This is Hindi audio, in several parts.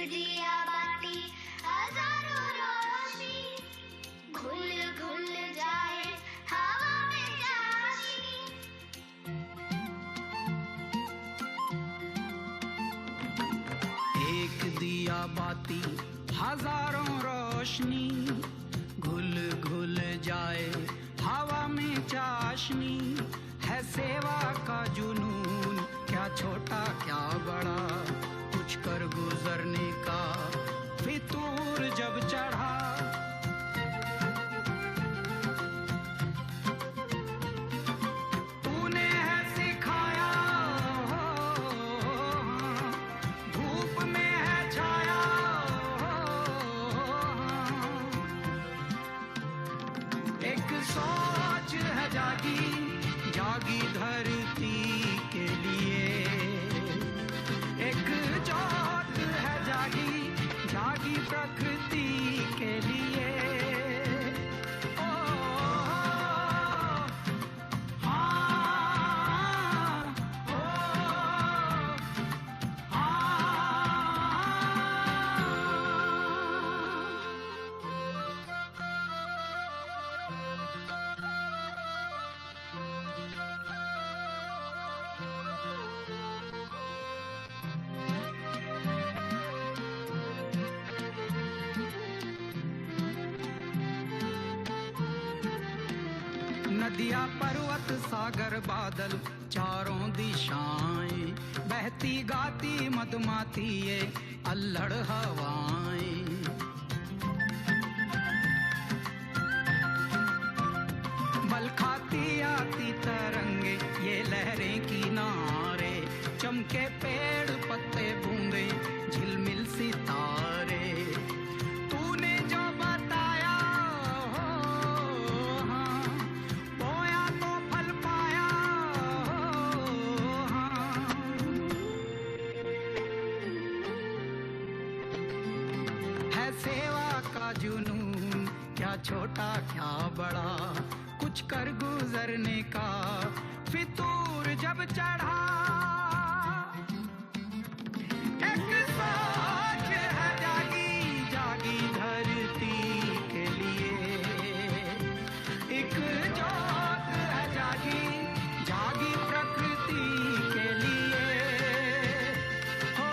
दिया बाती हजारों रोशनी, घुल घुल जाए हवा में चाशनी। एक दिया बाती हजारों रोशनी, घुल घुल जाए हवा में चाशनी। है सेवा का जुनून, क्या छोटा क्या बड़ा, कुछ कर गुजरने का फितूर जब चढ़ा। तूने है सिखाया, धूप में है छाया, एक सोच है जागी जागी धरती के लिए, एक जोत है जागी जागी प्रकृति के लिए। ओ हाँ, ओ नदियाँ पर्वत सागर बादल चारों दिशाएं, बहती गाती मधुमाती ये अल्हड़ हवाएं। बल खाती आती तरंगे ये लहरें किनारे, चमके पेड़ पत्ते बूंदे झिलमिल सितारे। तूने जो बताया हो हाँ, बोया तो फल पाया हो हाँ। है सेवा का जुनून, क्या छोटा क्या बड़ा, कुछ कर गुजरने का फितूर जब चढ़ा। एक सोच है जागी जागी धरती के लिए, एक जोत है जागी जागी प्रकृति के लिए। हो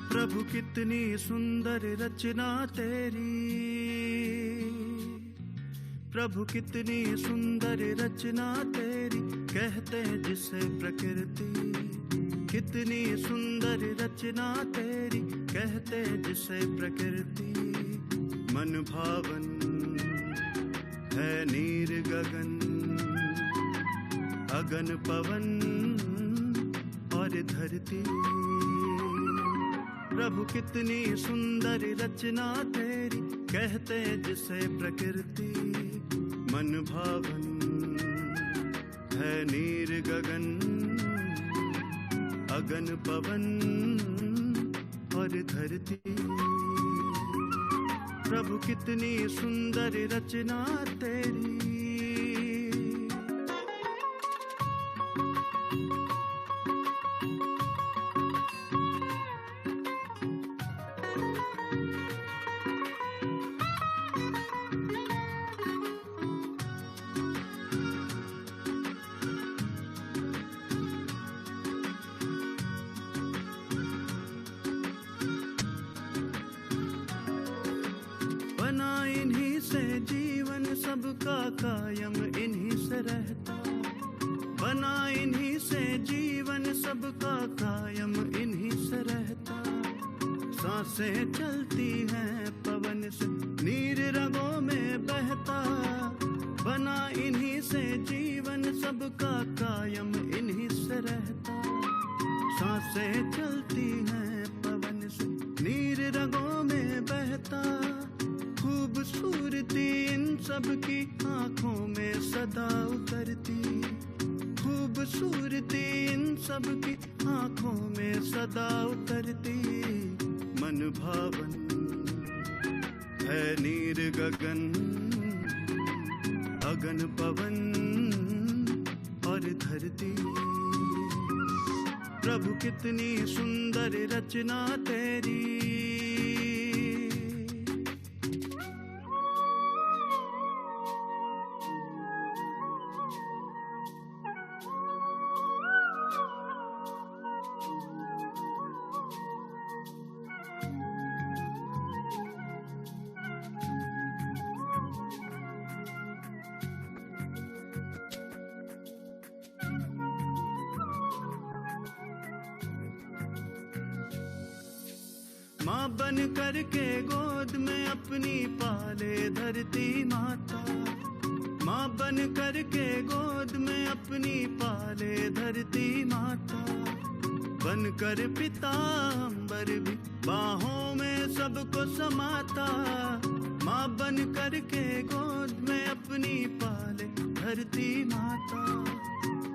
प्रभु कितनी सुंदर रचना तेरी, प्रभु कितनी सुंदर रचना तेरी, कहते हैं जिसे प्रकृति। कितनी सुंदर रचना तेरी, कहते हैं जिसे प्रकृति। मन भावन है नीर गगन, अगन पवन और धरती। प्रभु कितनी सुंदर रचना तेरी, कहते हैं जिसे प्रकृति। मन भावन है नीर गगन, अगन पवन और धरती। प्रभु कितनी सुंदर रचना तेरी। जीवन सबका कायम इन्हीं से रहता, बना इन्हीं से जीवन सबका कायम इन्हीं से रहता। सांसें चलती हैं पवन से, नीर रगों में बहता, बना इन्हीं से जीवन सबका कायम इन्हीं से रहता। सांसें चलती हैं पवन से, नीर रगों में बहता, खूबसूरती इन सब की आंखों में सदा उतरती, खूबसूरती इन सब की आंखों में सदा उतरती। मन भावन है नीर गगन, अगन पवन और धरती। प्रभु कितनी सुंदर रचना तेरी। माँ बन करके गोद में अपनी पाले धरती माता, माँ बन करके गोद में अपनी पाले धरती माता। बन कर पिता अम्बर भी बाहों में सबको समाता, माँ बन करके गोद में अपनी पाले धरती माता।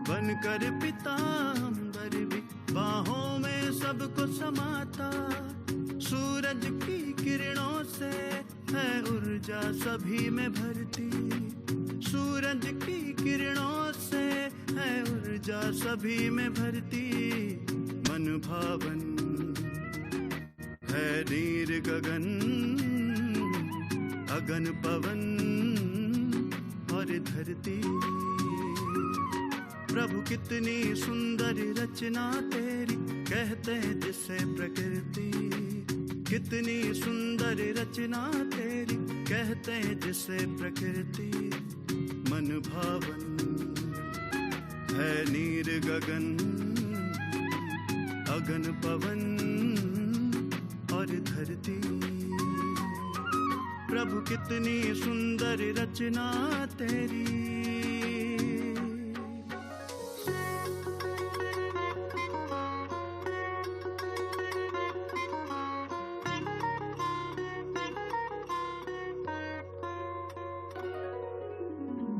बन कर पिता अम्बर भी बाहों में सबको समाता। सूरज की किरणों से है ऊर्जा सभी में भरती, सूरज की किरणों से है ऊर्जा सभी में भरती। मन भावन है नीर गगन, अगन पवन और धरती। प्रभु कितनी सुंदर रचना तेरी, कहते जिसे प्रकृति। कितनी सुंदर रचना तेरी, कहते जिसे प्रकृति। मन भावन है नीर गगन, अगन पवन और धरती। प्रभु कितनी सुंदर रचना तेरी।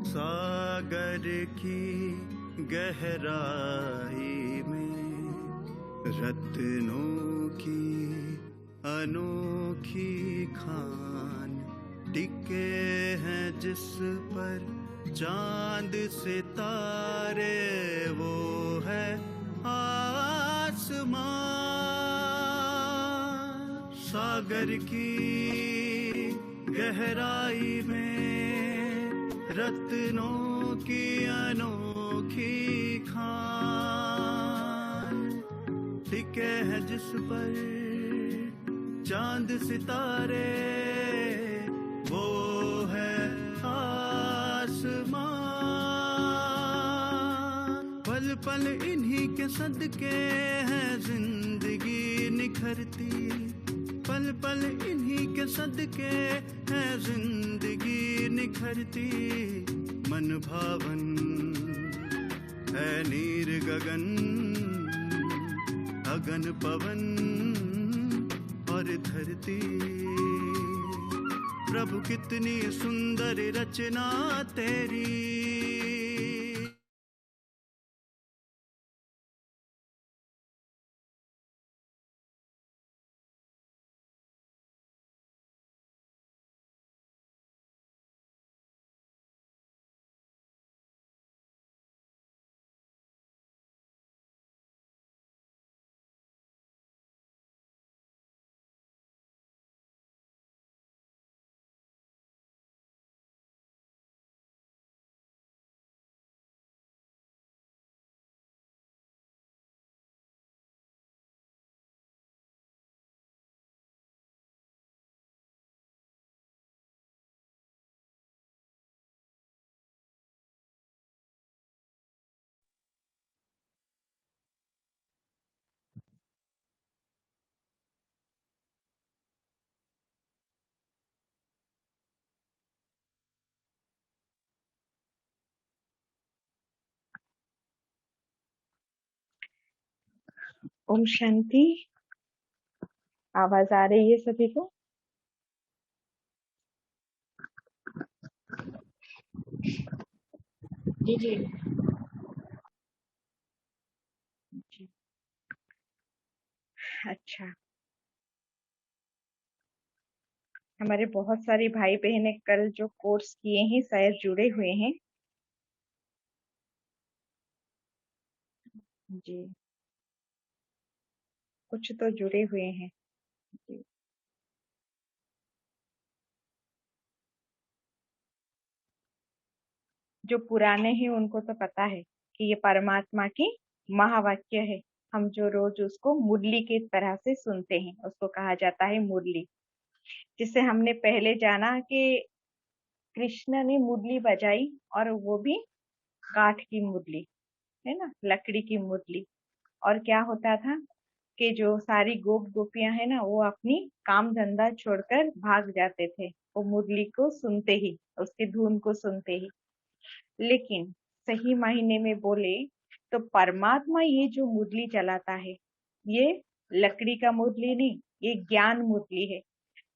सागर की गहराई में रत्नों की अनोखी खान, टिके हैं जिस पर चांद सितारे, वो है आसमां। सागर की गहराई में रत्नों की अनोखी खान, टिके हैं जिस पर चांद सितारे, वो है आसमां। पल पल इन्हीं के सदके है जिंदगी निखरती, पल पल इन्हीं के सदके है जिंदगी निखरती। मन भावन है नीर गगन, अगन पवन और धरती। प्रभु कितनी सुंदर रचना तेरी। ओम शांति। आवाज आ रही है सभी को? जी जी। जी, अच्छा। हमारे बहुत सारे भाई बहनें कल जो कोर्स किए हैं शायद जुड़े हुए हैं। जी, कुछ तो जुड़े हुए हैं। जी, जो पुराने हैं उनको तो पता है कि ये परमात्मा की महावाक्य है। हम जो रोज उसको मुरली के तरह से सुनते हैं, उसको कहा जाता है मुरली। जिससे हमने पहले जाना कि कृष्ण ने मुरली बजाई, और वो भी काठ की मुरली, है ना, लकड़ी की मुरली। और क्या होता था कि जो सारी गोप गोपियां है ना, वो अपनी काम धंधा छोड़कर भाग जाते थे वो मुरली को सुनते ही, उसकी धुन को सुनते ही। लेकिन सही मायने में बोले तो परमात्मा ये जो मुरली चलाता है, ये लकड़ी का मुरली नहीं, ये ज्ञान मुरली है।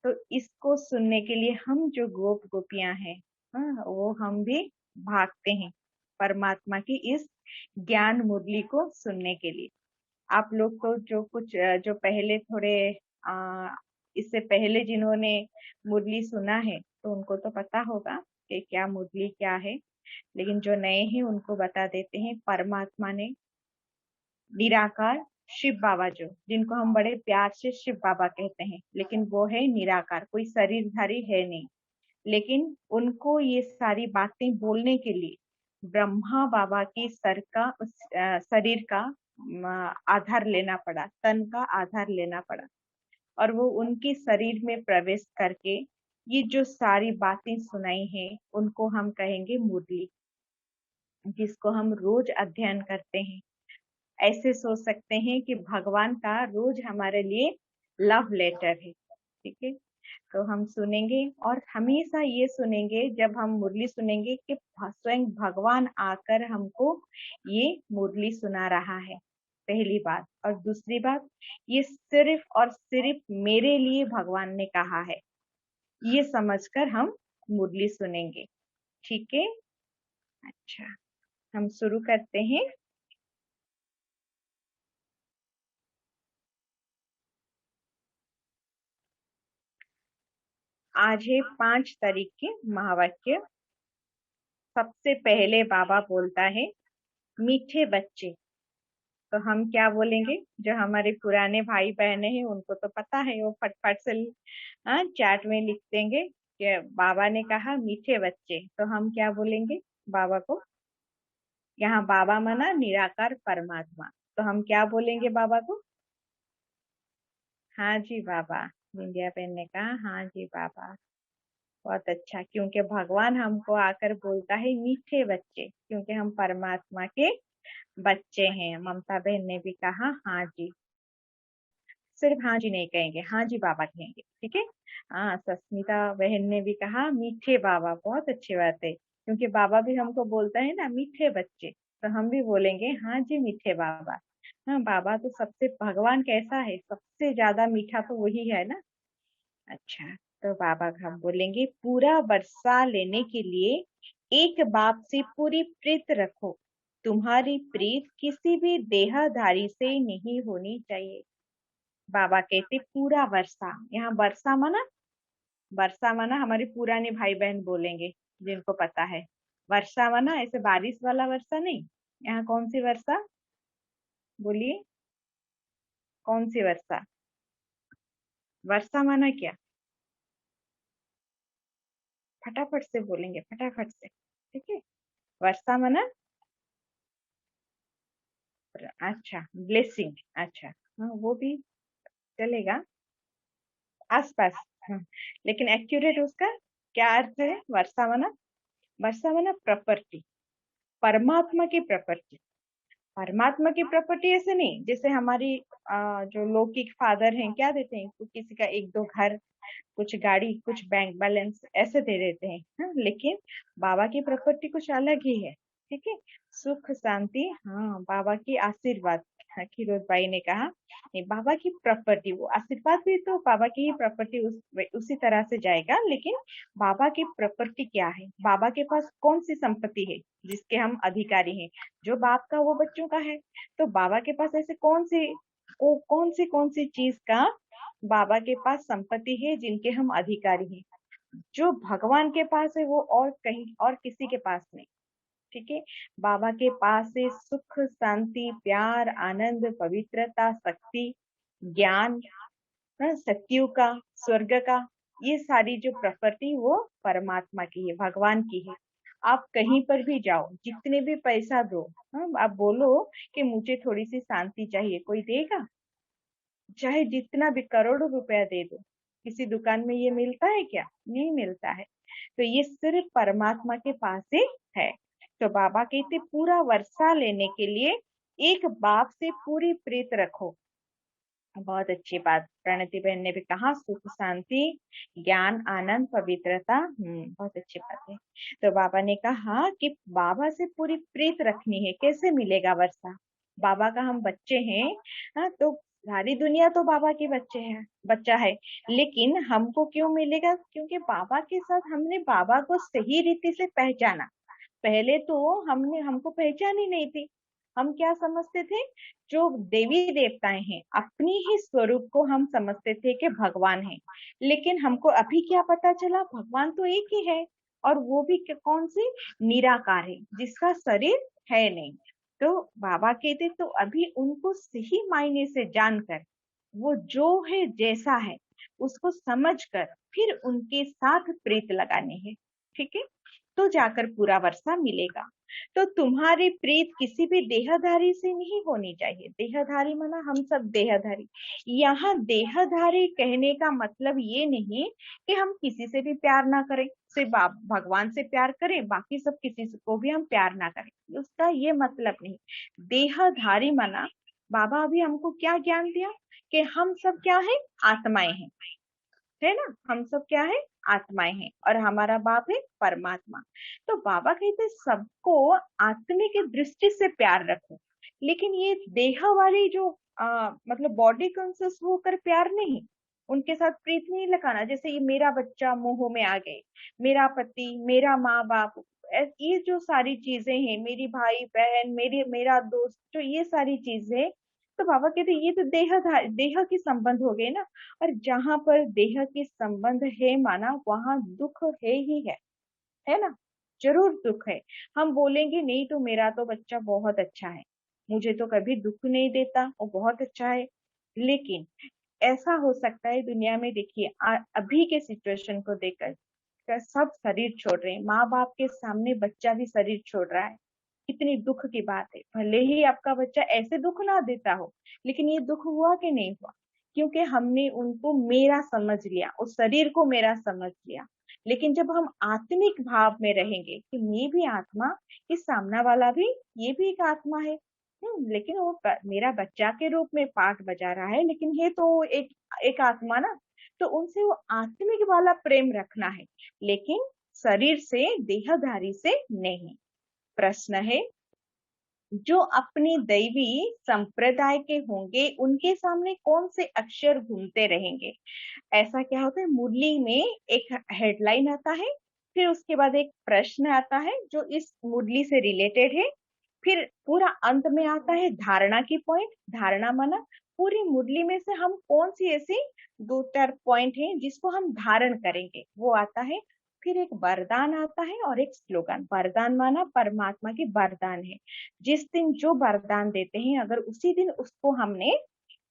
तो इसको सुनने के लिए हम जो गोप गोपियां हैं, हाँ, वो हम भी भागते हैं परमात्मा की इस ज्ञान मुरली को सुनने के लिए। आप लोग को जो कुछ जो पहले थोड़े इससे पहले जिन्होंने मुरली सुना है तो उनको तो पता होगा कि क्या मुरली क्या है। लेकिन जो नए हैं उनको बता देते हैं, परमात्मा ने निराकार शिव बाबा, जो जिनको हम बड़े प्यार से शिव बाबा कहते हैं, लेकिन वो है निराकार, कोई शरीरधारी है नहीं। लेकिन उनको ये सारी बातें बोलने के लिए ब्रह्मा बाबा की सर का शरीर का आधार लेना पड़ा, तन का आधार लेना पड़ा। और वो उनके शरीर में प्रवेश करके ये जो सारी बातें सुनाई हैं, उनको हम कहेंगे मुरली, जिसको हम रोज अध्ययन करते हैं। ऐसे सोच सकते हैं कि भगवान का रोज हमारे लिए लव लेटर है। ठीक है, तो हम सुनेंगे और हमेशा ये सुनेंगे जब हम मुरली सुनेंगे कि स्वयं भगवान आकर हमको ये मुरली सुना रहा है, पहली बात। और दूसरी बात, ये सिर्फ और सिर्फ मेरे लिए भगवान ने कहा है, ये समझकर हम मुरली सुनेंगे। ठीक है, अच्छा, हम शुरू करते हैं। आज है 5 तारीख के महावाक्य। सबसे पहले बाबा बोलता है, मीठे बच्चे। तो हम क्या बोलेंगे? जो हमारे पुराने भाई बहने हैं उनको तो पता है, वो फटफट से चैट में लिख देंगे कि बाबा ने कहा मीठे बच्चे। तो हम क्या बोलेंगे बाबा को? यहाँ बाबा माना निराकार परमात्मा, तो हम क्या बोलेंगे बाबा को? हाँ जी बाबा। बिंदिया बहन ने कहा हाँ जी बाबा। बहुत अच्छा, क्योंकि भगवान हमको आकर बोलता है मीठे बच्चे, क्योंकि हम परमात्मा के बच्चे हैं। ममता बहन ने भी कहा हाँ जी। सिर्फ हाँ जी नहीं कहेंगे, हाँ जी बाबा कहेंगे। ठीक है, हाँ, सस्मिता बहन ने भी कहा मीठे बाबा। बहुत अच्छी बात है, क्योंकि बाबा भी हमको बोलता है ना मीठे बच्चे, तो हम भी बोलेंगे हाँ जी मीठे बाबा। हाँ, बाबा तो सबसे, भगवान कैसा है, सबसे ज्यादा मीठा तो वही है ना। अच्छा, तो बाबा हम बोलेंगे पूरा वर्षा लेने के लिए एक बाप से पूरी प्रीत रखो। तुम्हारी प्रीत किसी भी देहधारी से नहीं होनी चाहिए। बाबा कहते पूरा वर्षा, यहाँ वर्षा माना हमारे पुराने भाई बहन बोलेंगे जिनको पता है। वर्षा माना ऐसे बारिश वाला वर्षा नहीं। यहाँ कौन सी वर्षा? बोलिए, कौन सी वर्षा? वर्षा माना क्या? फटाफट से बोलेंगे, फटाफट से। ठीक है, वर्षा माना, अच्छा, ब्लेसिंग। अच्छा, हाँ, वो भी चलेगा, आसपास। हाँ, लेकिन एक्यूरेट उसका क्या अर्थ है? वर्षा माना प्रॉपर्टी, परमात्मा की प्रॉपर्टी। परमात्मा की प्रॉपर्टी ऐसे नहीं जैसे हमारी जो लौकिक फादर हैं क्या देते हैं, किसी का एक दो घर, कुछ गाड़ी, कुछ बैंक बैलेंस ऐसे दे देते हैं। हाँ, लेकिन बाबा की प्रॉपर्टी कुछ अलग ही है। ठीक है, सुख शांति, हाँ, बाबा की आशीर्वाद, खीरोज बाई ने कहा, नहीं बाबा की प्रॉपर्टी, वो आशीर्वाद भी तो बाबा की ही प्रॉपर्टी उसी तरह से जाएगा, लेकिन बाबा की प्रॉपर्टी क्या है, बाबा के पास कौन सी संपत्ति है जिसके हम अधिकारी हैं, जो बाप का वो बच्चों का है। तो बाबा के पास ऐसे कौन सी चीज का बाबा के पास संपत्ति है जिनके हम अधिकारी हैं, जो भगवान के पास है वो और कहीं और किसी के पास नहीं। ठीक है, बाबा के पास से सुख, शांति, प्यार, आनंद, पवित्रता, शक्ति, ज्ञान, सत्यु का, स्वर्ग का, ये सारी जो प्रॉपर्टी वो परमात्मा की है, भगवान की है। आप कहीं पर भी जाओ, जितने भी पैसा दो, आप बोलो कि मुझे थोड़ी सी शांति चाहिए, कोई देगा? चाहे जितना भी करोड़ों रुपया दे दो, किसी दुकान में ये मिलता है क्या? नहीं मिलता है। तो ये सिर्फ परमात्मा के पास ही है। तो बाबा कहते पूरा वर्षा लेने के लिए एक बाप से पूरी प्रीत रखो। बहुत अच्छी बात प्रणति बहन ने भी कहा, सुख, शांति, ज्ञान, आनंद, पवित्रता, बहुत अच्छी बात है। तो बाबा ने कहा कि बाबा से पूरी प्रीत रखनी है। कैसे मिलेगा वर्षा? बाबा का हम बच्चे हैं, तो सारी दुनिया तो बाबा के बच्चा है, लेकिन हमको क्यों मिलेगा? क्योंकि बाबा के साथ हमने बाबा को सही रीति से पहचाना। पहले तो हमको पहचान ही नहीं थी। हम क्या समझते थे? जो देवी देवताएं हैं, अपनी ही स्वरूप को हम समझते थे कि भगवान है, लेकिन हमको अभी क्या पता चला? भगवान तो एक ही है, और वो भी कौन सी? निराकार है, जिसका शरीर है नहीं। तो बाबा कहते तो अभी उनको सही मायने से जानकर, वो जो है जैसा है उसको समझकर फिर उनके साथ प्रीत लगानी है। ठीक है, तो जाकर पूरा वर्षा मिलेगा। तो तुम्हारी प्रीत किसी भी देहधारी से नहीं होनी चाहिए। देहधारी माना हम सब देहधारी। यहाँ देहधारी कहने का मतलब ये नहीं कि हम किसी से भी प्यार ना करें, सिर्फ भगवान से प्यार करें, बाकी सब किसी को भी हम प्यार ना करें, उसका ये मतलब नहीं। देहधारी माना बाबा अभी हमको क्या ज्ञान दिया कि हम सब क्या है? आत्माएं हैं, है ना? हम सब क्या है? आत्माएं हैं, और हमारा बाप है परमात्मा। तो बाबा कहते सबको आत्मिक दृष्टि से प्यार रखो, लेकिन ये देह वाली जो मतलब बॉडी कॉन्शियस होकर प्यार नहीं, उनके साथ प्रीत नहीं लगाना। जैसे ये मेरा बच्चा मोह में आ गए, मेरा पति, मेरा माँ बाप, ये जो सारी चीजें हैं, मेरी भाई बहन, मेरा दोस्त, जो ये सारी चीजें, तो बाबा कहते ये तो देह की संबंध हो गए ना। और जहां पर देह के संबंध है माना, वहां दुख है ही है ना? जरूर दुख है। हम बोलेंगे नहीं तो मेरा तो बच्चा बहुत अच्छा है, मुझे तो कभी दुख नहीं देता, वो बहुत अच्छा है। लेकिन ऐसा हो सकता है दुनिया में, देखिए अभी के सिचुएशन को देखकर सब शरीर छोड़ रहे हैं, माँ बाप के सामने बच्चा भी शरीर छोड़ रहा है। कितनी दुख की बात है। भले ही आपका बच्चा ऐसे दुख ना देता हो, लेकिन ये दुख हुआ कि नहीं हुआ? क्योंकि हमने उनको मेरा समझ लिया, उस शरीर को मेरा समझ लिया। लेकिन जब हम आत्मिक भाव में रहेंगे कि मैं भी आत्मा, इस सामना वाला भी, ये भी एक आत्मा है, लेकिन वो मेरा बच्चा के रूप में पाठ बजा रहा है, लेकिन ये तो एक आत्मा ना। तो उनसे वो आत्मिक वाला प्रेम रखना है, लेकिन शरीर से, देहधारी से नहीं। प्रश्न है, जो अपनी दैवी संप्रदाय के होंगे उनके सामने कौन से अक्षर घूमते रहेंगे? ऐसा क्या होता है, मुरली में एक हेडलाइन आता है, फिर उसके बाद एक प्रश्न आता है जो इस मुरली से रिलेटेड है, फिर पूरा अंत में आता है धारणा की पॉइंट। धारणा माना पूरी मुरली में से हम कौन सी ऐसी 2-4 पॉइंट हैं जिसको हम धारण करेंगे, वो आता है। फिर एक वरदान आता है और एक स्लोगन। वरदान माना परमात्मा की वरदान है, जिस दिन जो वरदान देते हैं, अगर उसी दिन उसको हमने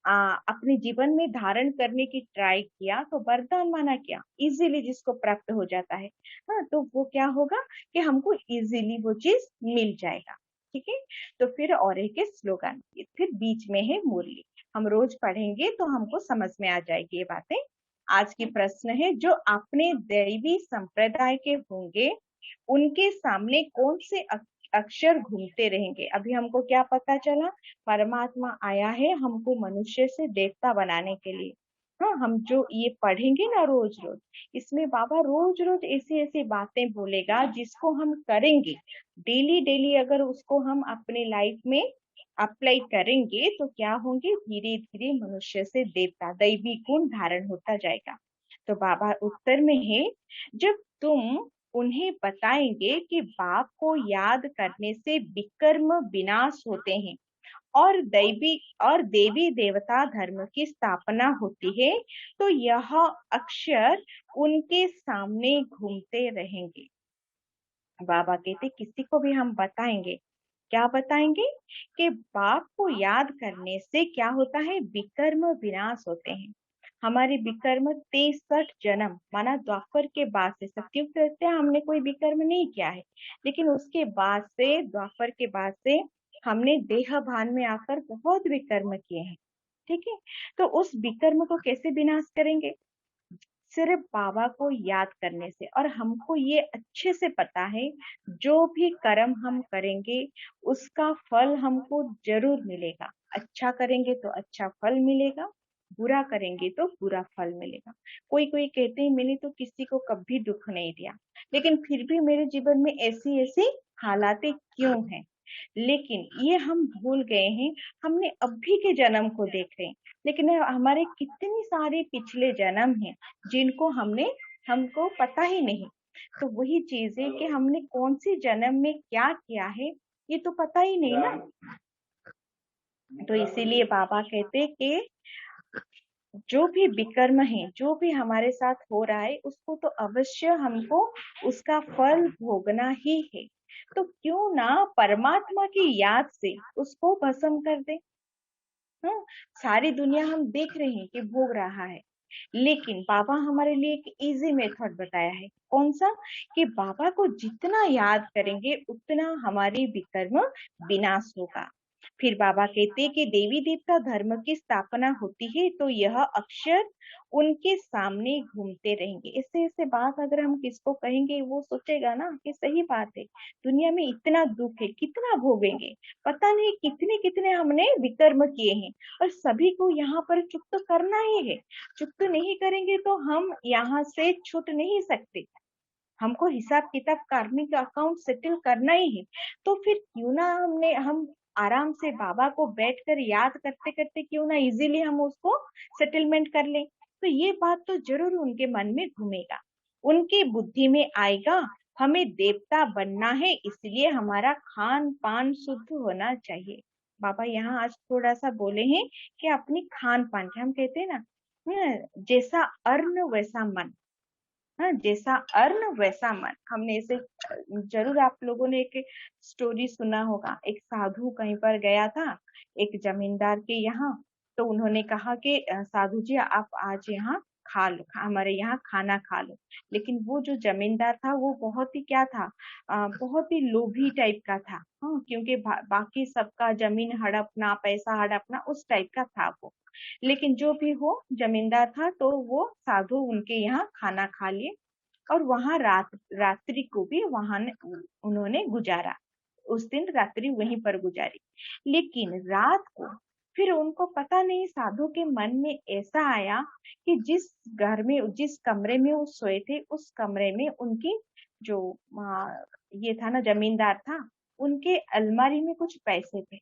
अपने जीवन में धारण करने की ट्राई किया, तो वरदान माना क्या? इजीली जिसको प्राप्त हो जाता है। हाँ, तो वो क्या होगा कि हमको इजीली वो चीज मिल जाएगा। ठीक है, तो फिर और एक स्लोगन, फिर बीच में है मुरली। हम रोज पढ़ेंगे तो हमको समझ में आ जाएगी ये बातें। आज की प्रश्न है, जो अपने दैवी संप्रदाय के होंगे उनके सामने कौन से अक्षर घूमते रहेंगे? अभी हमको क्या पता चला? परमात्मा आया है हमको मनुष्य से देवता बनाने के लिए। हाँ, हम जो ये पढ़ेंगे ना रोज रोज, इसमें बाबा रोज रोज ऐसी ऐसी बातें बोलेगा जिसको हम करेंगे डेली डेली। अगर उसको हम अपने लाइफ में अप्लाई करेंगे तो क्या होंगे, धीरे धीरे मनुष्य से देवता दैवी गुण धारण होता जाएगा। तो बाबा उत्तर में है, जब तुम उन्हें बताएंगे कि बाप को याद करने से विकर्म विनाश होते हैं और देवी देवता धर्म की स्थापना होती है, तो यह अक्षर उनके सामने घूमते रहेंगे। बाबा कहते किसी को भी हम बताएंगे, क्या बताएंगे कि बाप को याद करने से क्या होता है, विकर्म विनाश होते हैं। हमारे विकर्म 63 जन्म माना द्वापर के बाद से, सतयुग से हमने कोई विकर्म नहीं किया है, लेकिन उसके बाद से द्वापर के बाद से हमने देह भान में आकर बहुत विकर्म किए हैं। ठीक है, तो उस विकर्म को कैसे विनाश करेंगे, सिर्फ बाबा को याद करने से। और हमको ये अच्छे से पता है, जो भी कर्म हम करेंगे उसका फल हमको जरूर मिलेगा। अच्छा करेंगे तो अच्छा फल मिलेगा, बुरा करेंगे तो बुरा फल मिलेगा। कोई कोई कहते हैं मैंने तो किसी को कभी दुख नहीं दिया, लेकिन फिर भी मेरे जीवन में ऐसी ऐसी हालातें क्यों हैं। लेकिन ये हम भूल गए हैं, हमने अभी के जन्म को देख रहे हैं, लेकिन हमारे कितनी सारे पिछले जन्म हैं जिनको हमको पता ही नहीं। तो वही चीज है कि हमने कौन सी जन्म में क्या किया है, ये तो पता ही नहीं ना। तो इसीलिए बाबा कहते कि जो भी विकर्म है, जो भी हमारे साथ हो रहा है, उसको तो अवश्य हमको उसका फल भोगना ही है। तो क्यों ना परमात्मा की याद से उसको भस्म कर दे। हाँ, सारी दुनिया हम देख रहे हैं कि भोग रहा है, लेकिन बाबा हमारे लिए एक इजी मेथड बताया है। कौन सा, कि बाबा को जितना याद करेंगे उतना हमारी विकर्म विनाश होगा। फिर बाबा कहते हैं कि देवी देवता धर्म की स्थापना होती है तो यह अक्षर उनके सामने घूमते रहेंगे। ऐसे ऐसे बात अगर हम किसको कहेंगे, वो सोचेगा ना कि सही बात है, दुनिया में इतना दुख है, कितना भोगेंगे, पता नहीं कितने कितने हमने विकर्म किए हैं, और सभी को यहाँ पर चुप करना ही है। चुप नहीं करेंगे तो हम यहाँ से छूट नहीं सकते, हमको हिसाब किताब कार्मिक अकाउंट सेटल करना ही है। तो फिर क्यों ना हम आराम से बाबा को बैठकर याद करते करते क्यों ना इजीली हम उसको सेटलमेंट कर लें। तो ये बात तो जरूर उनके मन में घूमेगा, उनकी बुद्धि में आएगा, हमें देवता बनना है, इसलिए हमारा खान पान शुद्ध होना चाहिए। बाबा यहाँ आज थोड़ा सा बोले हैं कि अपनी खान पान के, हम कहते हैं ना, जैसा अन्न वैसा मन। हाँ, जैसा अन्न वैसा मन। हमने इसे जरूर आप लोगों ने एक स्टोरी सुना होगा। एक साधु कहीं पर गया था एक जमींदार के यहाँ, तो उन्होंने कहा कि साधु जी आप आज यहाँ खा लो, हमारे यहाँ खाना खा लो। लेकिन वो जो जमींदार था वो बहुत ही क्या था, बहुत ही लोभी टाइप का था। हाँ, क्योंकि बाकी सबका जमीन हड़पना, पैसा हड़पना, उस टाइप का था वो। लेकिन जो भी हो, जमींदार था, तो वो साधु उनके यहाँ खाना खा लिए और वहां रात्रि को भी उन्होंने गुजारा। उस दिन रात्रि वहीं पर गुजारी। लेकिन रात को फिर उनको पता नहीं, साधु के मन में ऐसा आया कि जिस घर में, जिस कमरे में वो सोए थे, उस कमरे में उनकी जो ये था ना, जमींदार था, उनके अलमारी में कुछ पैसे थे।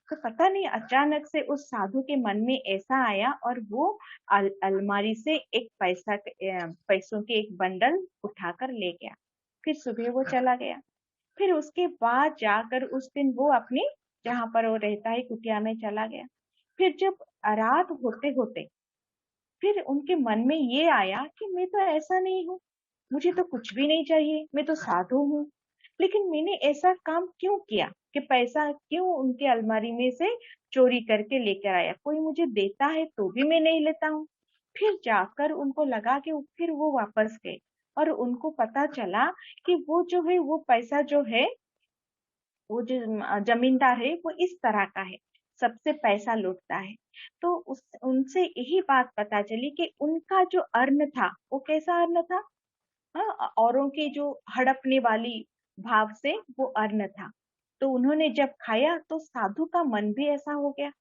तो पता नहीं अचानक से उस साधु के मन में ऐसा आया और वो अलमारी से एक पैसों के एक बंडल उठाकर ले गया। फिर सुबह वो चला गया। फिर उसके बाद जाकर उस दिन वो अपनी, जहां पर वो रहता है, कुटिया में चला गया। फिर जब रात होते होते फिर उनके मन में ये आया कि मैं तो ऐसा नहीं हूँ, मुझे तो कुछ भी नहीं चाहिए, मैं तो साधु हूँ, लेकिन मैंने ऐसा काम क्यों किया कि पैसा क्यों उनके अलमारी में से चोरी करके लेकर आया। कोई मुझे देता है तो भी मैं नहीं लेता हूँ। फिर जाकर उनको लगा कि फिर वो वापस गए और उनको पता चला कि वो जो है, वो पैसा जो है, वो जो जमींदार है, वो इस तरह का है, सबसे पैसा लूटता है। तो उनसे यही बात पता चली कि उनका जो अन्न था वो कैसा अन्न था। हाँ, औरों की जो हड़पने वाली भाव से वो अन्न था। तो उन्होंने जब खाया तो साधु का मन भी ऐसा हो गया,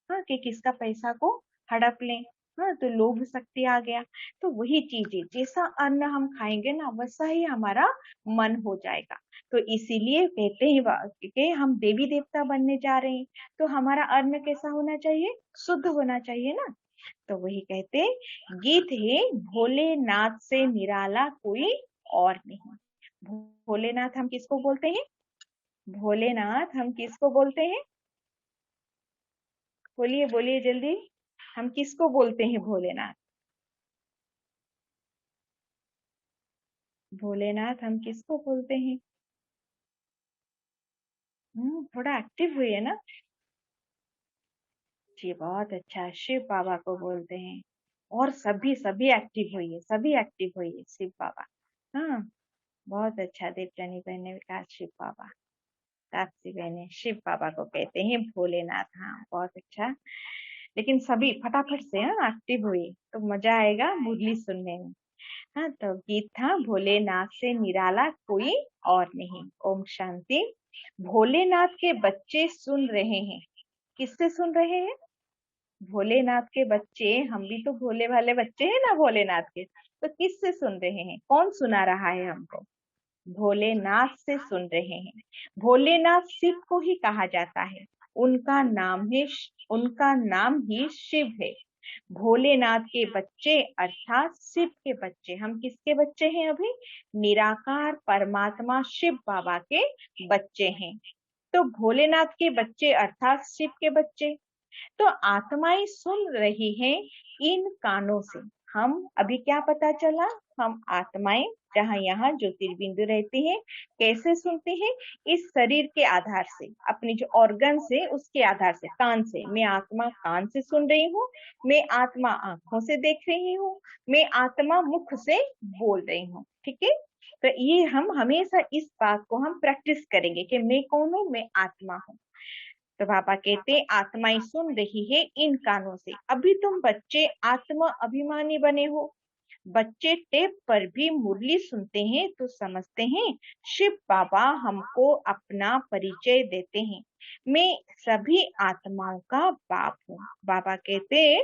हाँ, कि किसका पैसा को हड़प लें। हाँ, तो लोभ शक्ति आ गया। तो वही चीज है, जैसा अन्न हम खाएंगे ना वैसा ही हमारा मन हो जाएगा। तो इसीलिए कहते हैं कि हम देवी देवता बनने जा रहे हैं, तो हमारा अन्न कैसा होना चाहिए, शुद्ध होना चाहिए ना। तो वही कहते हैं, गीत है भोलेनाथ से निराला कोई और नहीं। भोलेनाथ हम किसको बोलते हैं, भोलेनाथ हम किसको बोलते हैं, बोलिए बोलिए जल्दी, हम किसको बोलते हैं भोलेनाथ, भोलेनाथ हम किसको बोलते हैं। थोड़ा एक्टिव हुई है ना जी, बहुत अच्छा, शिव बाबा को बोलते हैं। और सभी सभी एक्टिव हुई है, सभी एक्टिव हुई है शिव बाबा। हाँ, बहुत अच्छा, देवजानी बहन ने भी कहा शिव बाबा, तापसी बहने शिव बाबा को कहते हैं भोलेनाथ। हाँ, बहुत अच्छा। लेकिन सभी फटाफट से हाँ एक्टिव हुई तो मजा आएगा मुरली सुनने में। हाँ, तो गीत था भोलेनाथ से निराला कोई और नहीं। ओम शांति। भोलेनाथ के बच्चे सुन रहे हैं, किससे सुन रहे हैं, भोलेनाथ के बच्चे, हम भी तो भोले भाले बच्चे हैं ना भोलेनाथ के, तो किससे सुन रहे हैं, कौन सुना रहा है हमको, भोलेनाथ से सुन रहे हैं। भोलेनाथ शिव को ही कहा जाता है, उनका नाम है, उनका नाम ही शिव है। भोलेनाथ के बच्चे अर्थात शिव के बच्चे, हम किसके बच्चे हैं अभी, निराकार परमात्मा शिव बाबा के बच्चे हैं। तो भोलेनाथ के बच्चे अर्थात शिव के बच्चे, तो आत्माएं सुन रही हैं इन कानों से। हम अभी क्या पता चला, हम आत्माएं जहाँ यहाँ ज्योतिर्बिंदु रहती हैं, कैसे सुनते हैं, इस शरीर के आधार से, अपने जो ऑर्गन से उसके आधार से, कान से, मैं आत्मा कान से सुन रही हूँ, मैं आत्मा आंखों से देख रही हूँ, मैं आत्मा मुख से बोल रही हूँ। ठीक है, तो ये हम हमेशा इस बात को हम प्रैक्टिस करेंगे कि मैं कौन हूँ, मैं आत्मा हूँ। तो बाबा कहते आत्माएं सुन रही है इन कानों से। अभी तुम बच्चे आत्मा अभिमानी बने हो, बच्चे टेप पर भी मुरली सुनते हैं तो समझते हैं शिव बाबा हमको अपना परिचय देते हैं, मैं सभी आत्माओं का बाप हूँ। बाबा कहते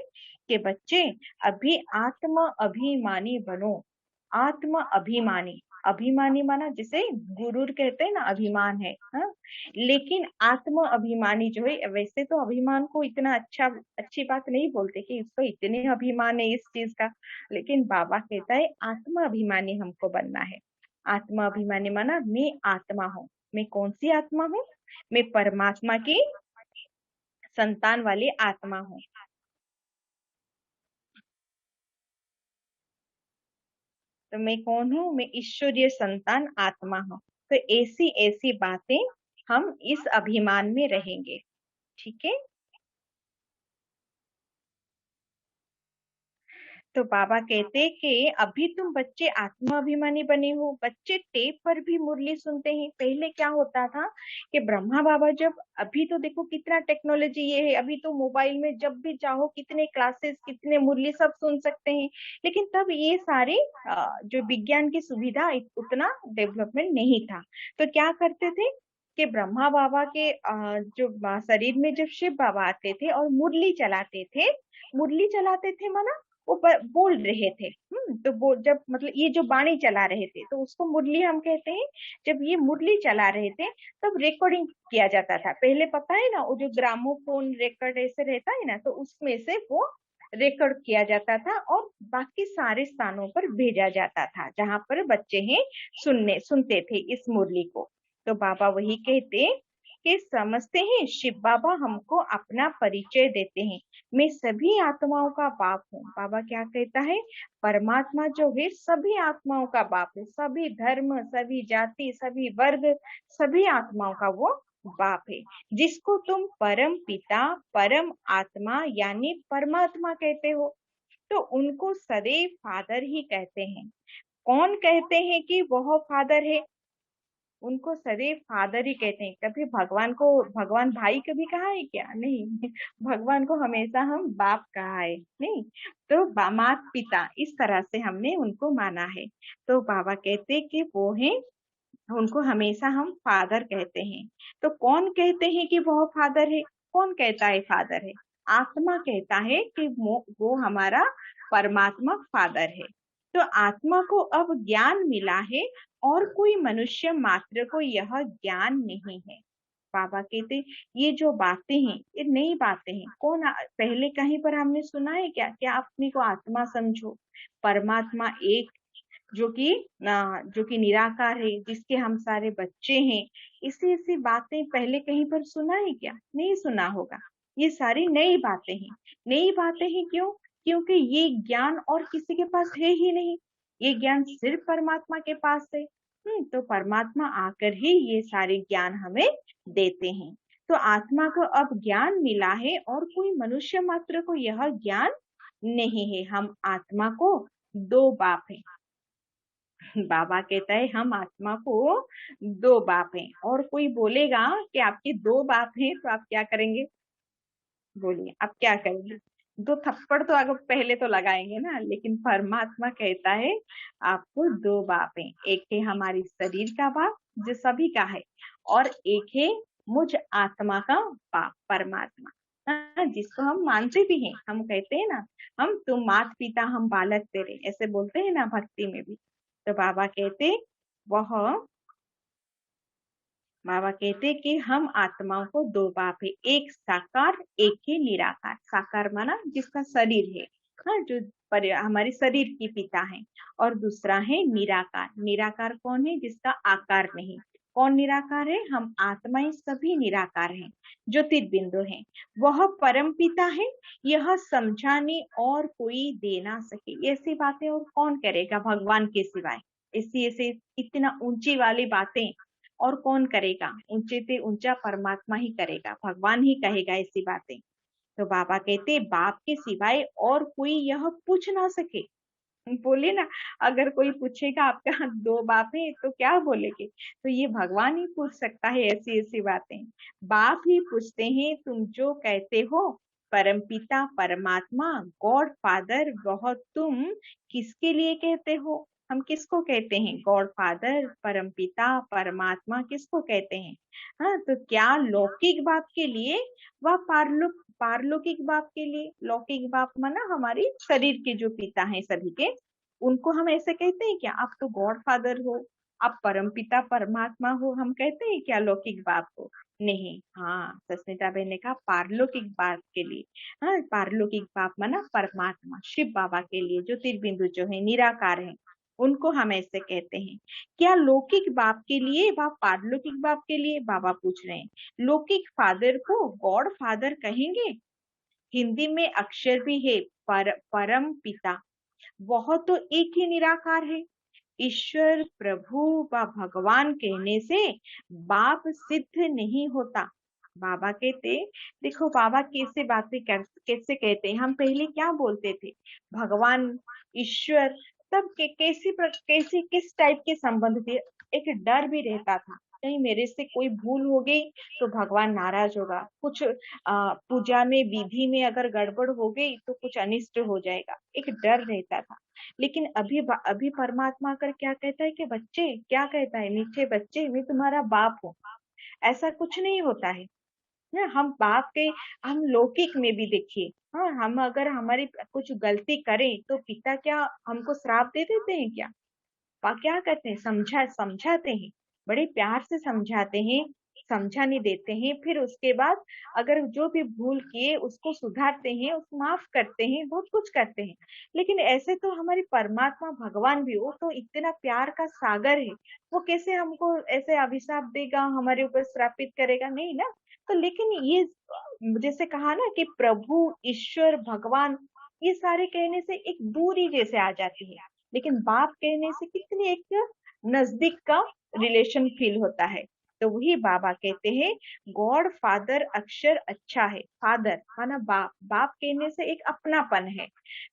कि बच्चे अभी आत्मा अभिमानी बनो, आत्मा अभिमानी, अभिमानी माना जिसे गुरूर कहते हैं ना, अभिमान है। हाँ, लेकिन आत्म अभिमानी जो है, वैसे तो अभिमान को इतना अच्छी बात नहीं बोलते कि इसको इतने अभिमान है इस चीज का, लेकिन बाबा कहता है आत्म अभिमानी हमको बनना है। आत्मा अभिमानी माना मैं आत्मा हूँ, मैं कौन सी आत्मा हूँ, मैं परमात्मा की संतान वाली आत्मा हूँ। तो मैं कौन हूँ, मैं ईश्वरीय संतान आत्मा हूँ। तो ऐसी ऐसी बातें हम इस अभिमान में रहेंगे। ठीक है, तो बाबा कहते कि अभी तुम बच्चे आत्माभिमानी बने हो, बच्चे टेप पर भी मुरली सुनते हैं। पहले क्या होता था कि ब्रह्मा बाबा जब, अभी तो देखो कितना टेक्नोलॉजी ये है, अभी तो मोबाइल में जब भी चाहो कितने क्लासेस कितने मुरली सब सुन सकते हैं, लेकिन तब ये सारे जो विज्ञान की सुविधा उतना डेवलपमेंट नहीं था। तो क्या करते थे कि ब्रह्मा बाबा के जो शरीर में जब शिव बाबा आते थे और मुरली चलाते थे, मुरली चलाते थे माना वो बोल रहे थे। तो जब मतलब ये जो बाणी चला रहे थे तो उसको मुरली हम कहते हैं। जब ये मुरली चला रहे थे तब रिकॉर्डिंग किया जाता था। पहले पता है ना, वो जो ग्रामोफोन रिकॉर्ड ऐसे रहता है ना, तो उसमें से वो रिकॉर्ड किया जाता था और बाकी सारे स्थानों पर भेजा जाता था जहां पर बच्चे हैं सुनते थे इस मुरली को। तो बाबा वही कहते कि समझते हैं शिव बाबा हमको अपना परिचय देते हैं, मैं सभी आत्माओं का बाप हूँ। बाबा क्या कहता है, परमात्मा जो है सभी आत्माओं का बाप है, सभी धर्म सभी जाति सभी वर्ग सभी आत्माओं का वो बाप है, जिसको तुम परम पिता परम आत्मा यानी परमात्मा कहते हो। तो उनको सदैव फादर ही कहते हैं। कौन कहते हैं कि वह फादर है, उनको सदैव फादर ही कहते हैं। कभी भगवान को भगवान भाई कभी कहा है क्या, नहीं भगवान को हमेशा हम बाप कहा है, नहीं तो माता पिता इस तरह से हमने उनको माना है। तो बाबा कहते कि वो है, उनको हमेशा हम फादर कहते हैं। तो कौन कहते हैं कि वह फादर है, कौन कहता है फादर है, आत्मा कहता है कि वो हमारा परमात्मा फादर है। तो आत्मा को अब ज्ञान मिला है और कोई मनुष्य मात्र को यह ज्ञान नहीं है। बाबा कहते ये जो बातें हैं ये नई बातें हैं। पहले कहीं पर हमने सुना है क्या? क्या अपने को आत्मा समझो, परमात्मा एक जो कि निराकार है, जिसके हम सारे बच्चे हैं, इसी बातें पहले कहीं पर सुना है क्या? नहीं सुना होगा। ये सारी नई बातें हैं। नई बातें हैं क्यों? क्योंकि ये ज्ञान और किसी के पास है ही नहीं। ये ज्ञान सिर्फ परमात्मा के पास है। तो परमात्मा आकर ही ये सारे ज्ञान हमें देते हैं। तो आत्मा को अब ज्ञान मिला है और कोई मनुष्य मात्र को यह ज्ञान नहीं है। हम आत्मा को दो बाप हैं। बाबा कहता है हम आत्मा को दो बाप हैं। और कोई बोलेगा कि आपके दो बाप हैं तो आप क्या करेंगे? बोलिए, आप क्या करेंगे? दो थप्पड़ तो अगर पहले तो लगाएंगे ना। लेकिन परमात्मा कहता है आपको दो बाप हैं। एक है हमारी शरीर का बाप जो सभी का है, और एक है मुझ आत्मा का बाप परमात्मा, जिसको हम मानते भी हैं। हम कहते हैं ना, हम तुम मात पिता हम बालक तेरे, ऐसे बोलते हैं ना भक्ति में भी। तो बाबा कहते कि हम आत्माओं को दो बाप है, एक साकार एक ही निराकार। साकार माना जिसका शरीर है, जो हमारे शरीर की पिता है, और दूसरा है निराकार। निराकार कौन है? जिसका आकार नहीं। कौन निराकार है? हम आत्माएं सभी निराकार हैं, ज्योतिर्बिंदु हैं। वह परम पिता है, यह समझाने और कोई दे ना सके। ऐसी बातें और कौन करेगा भगवान के सिवाय? ऐसे इतना ऊंची वाली बातें और कौन करेगा? ऊंचे से ऊंचा परमात्मा ही करेगा, भगवान ही कहेगा ऐसी बातें। तो बाबा कहते बाप के सिवाय और कोई यह पूछ ना सके। बोले ना, अगर कोई पूछेगा आपका दो बाप है तो क्या बोलेगे? तो ये भगवान ही पूछ सकता है ऐसी ऐसी बातें। बाप ही पूछते हैं तुम जो कहते हो परमपिता परमात्मा गॉड फादर, वह तुम किसके लिए कहते हो? हम किसको कहते हैं? गॉड फादर, परमपिता, परमात्मा किसको कहते हैं? हाँ, तो क्या लौकिक बाप के लिए व पारलौकिक बाप के लिए? लौकिक बाप माना हमारी शरीर के जो पिता हैं सभी के, उनको हम ऐसे कहते हैं क्या? आप तो गॉड फादर हो, आप परमपिता परमात्मा हो, हम कहते हैं क्या लौकिक बाप को? नहीं। हाँ, सस्मिता बहन ने कहा पारलौकिक बाप के लिए। हाँ, पारलौकिक बाप माना परमात्मा शिव बाबा के लिए, ज्योतिर्बिंदु जो है निराकार है, उनको हम ऐसे कहते हैं। क्या लौकिक बाप के लिए व पारलौकिक बाप के लिए? बाबा पूछ रहे हैं। लौकिक फादर को गॉड फादर कहेंगे? हिंदी में अक्षर भी है परम पिता, वह तो एक ही निराकार है। ईश्वर प्रभु व भगवान कहने से बाप सिद्ध नहीं होता। बाबा कहते, देखो बाबा कैसे कहते हैं। हम पहले क्या बोलते थे? भगवान, ईश्वर, तब कैसे किस टाइप के संबंध थे? एक डर भी रहता था, कहीं मेरे से कोई भूल हो गई तो भगवान नाराज होगा, कुछ पूजा में विधि में अगर गड़बड़ हो गई तो कुछ अनिष्ट हो जाएगा, एक डर रहता था। लेकिन अभी परमात्मा कर क्या कहता है कि बच्चे, क्या कहता है? मीठे बच्चे, मैं तुम्हारा बाप हूँ। ऐसा कुछ नहीं होता है ना। हम लौकिक में भी देखिए, हाँ, हम अगर हमारी कुछ गलती करें तो पिता क्या हमको श्राप दे देते हैं क्या? क्या कहते हैं? समझाते हैं, बड़े प्यार से समझाते हैं, समझाने देते हैं। फिर उसके बाद अगर जो भी भूल किए उसको सुधारते हैं, उसको माफ करते हैं, बहुत कुछ करते हैं। लेकिन ऐसे तो हमारी परमात्मा भगवान भी, वो तो इतना प्यार का सागर है, वो कैसे हमको ऐसे अभिशाप देगा, हमारे ऊपर श्रापित करेगा? नहीं ना। तो लेकिन ये जैसे कहा ना कि प्रभु, ईश्वर, भगवान, ये सारे कहने से एक दूरी जैसे आ जाती है। लेकिन बाप कहने से कितनी एक नजदीक का रिलेशन फील होता है। तो वही बाबा कहते हैं गॉड फादर अक्षर अच्छा है। फादर माना बाप, बाप कहने से एक अपनापन है।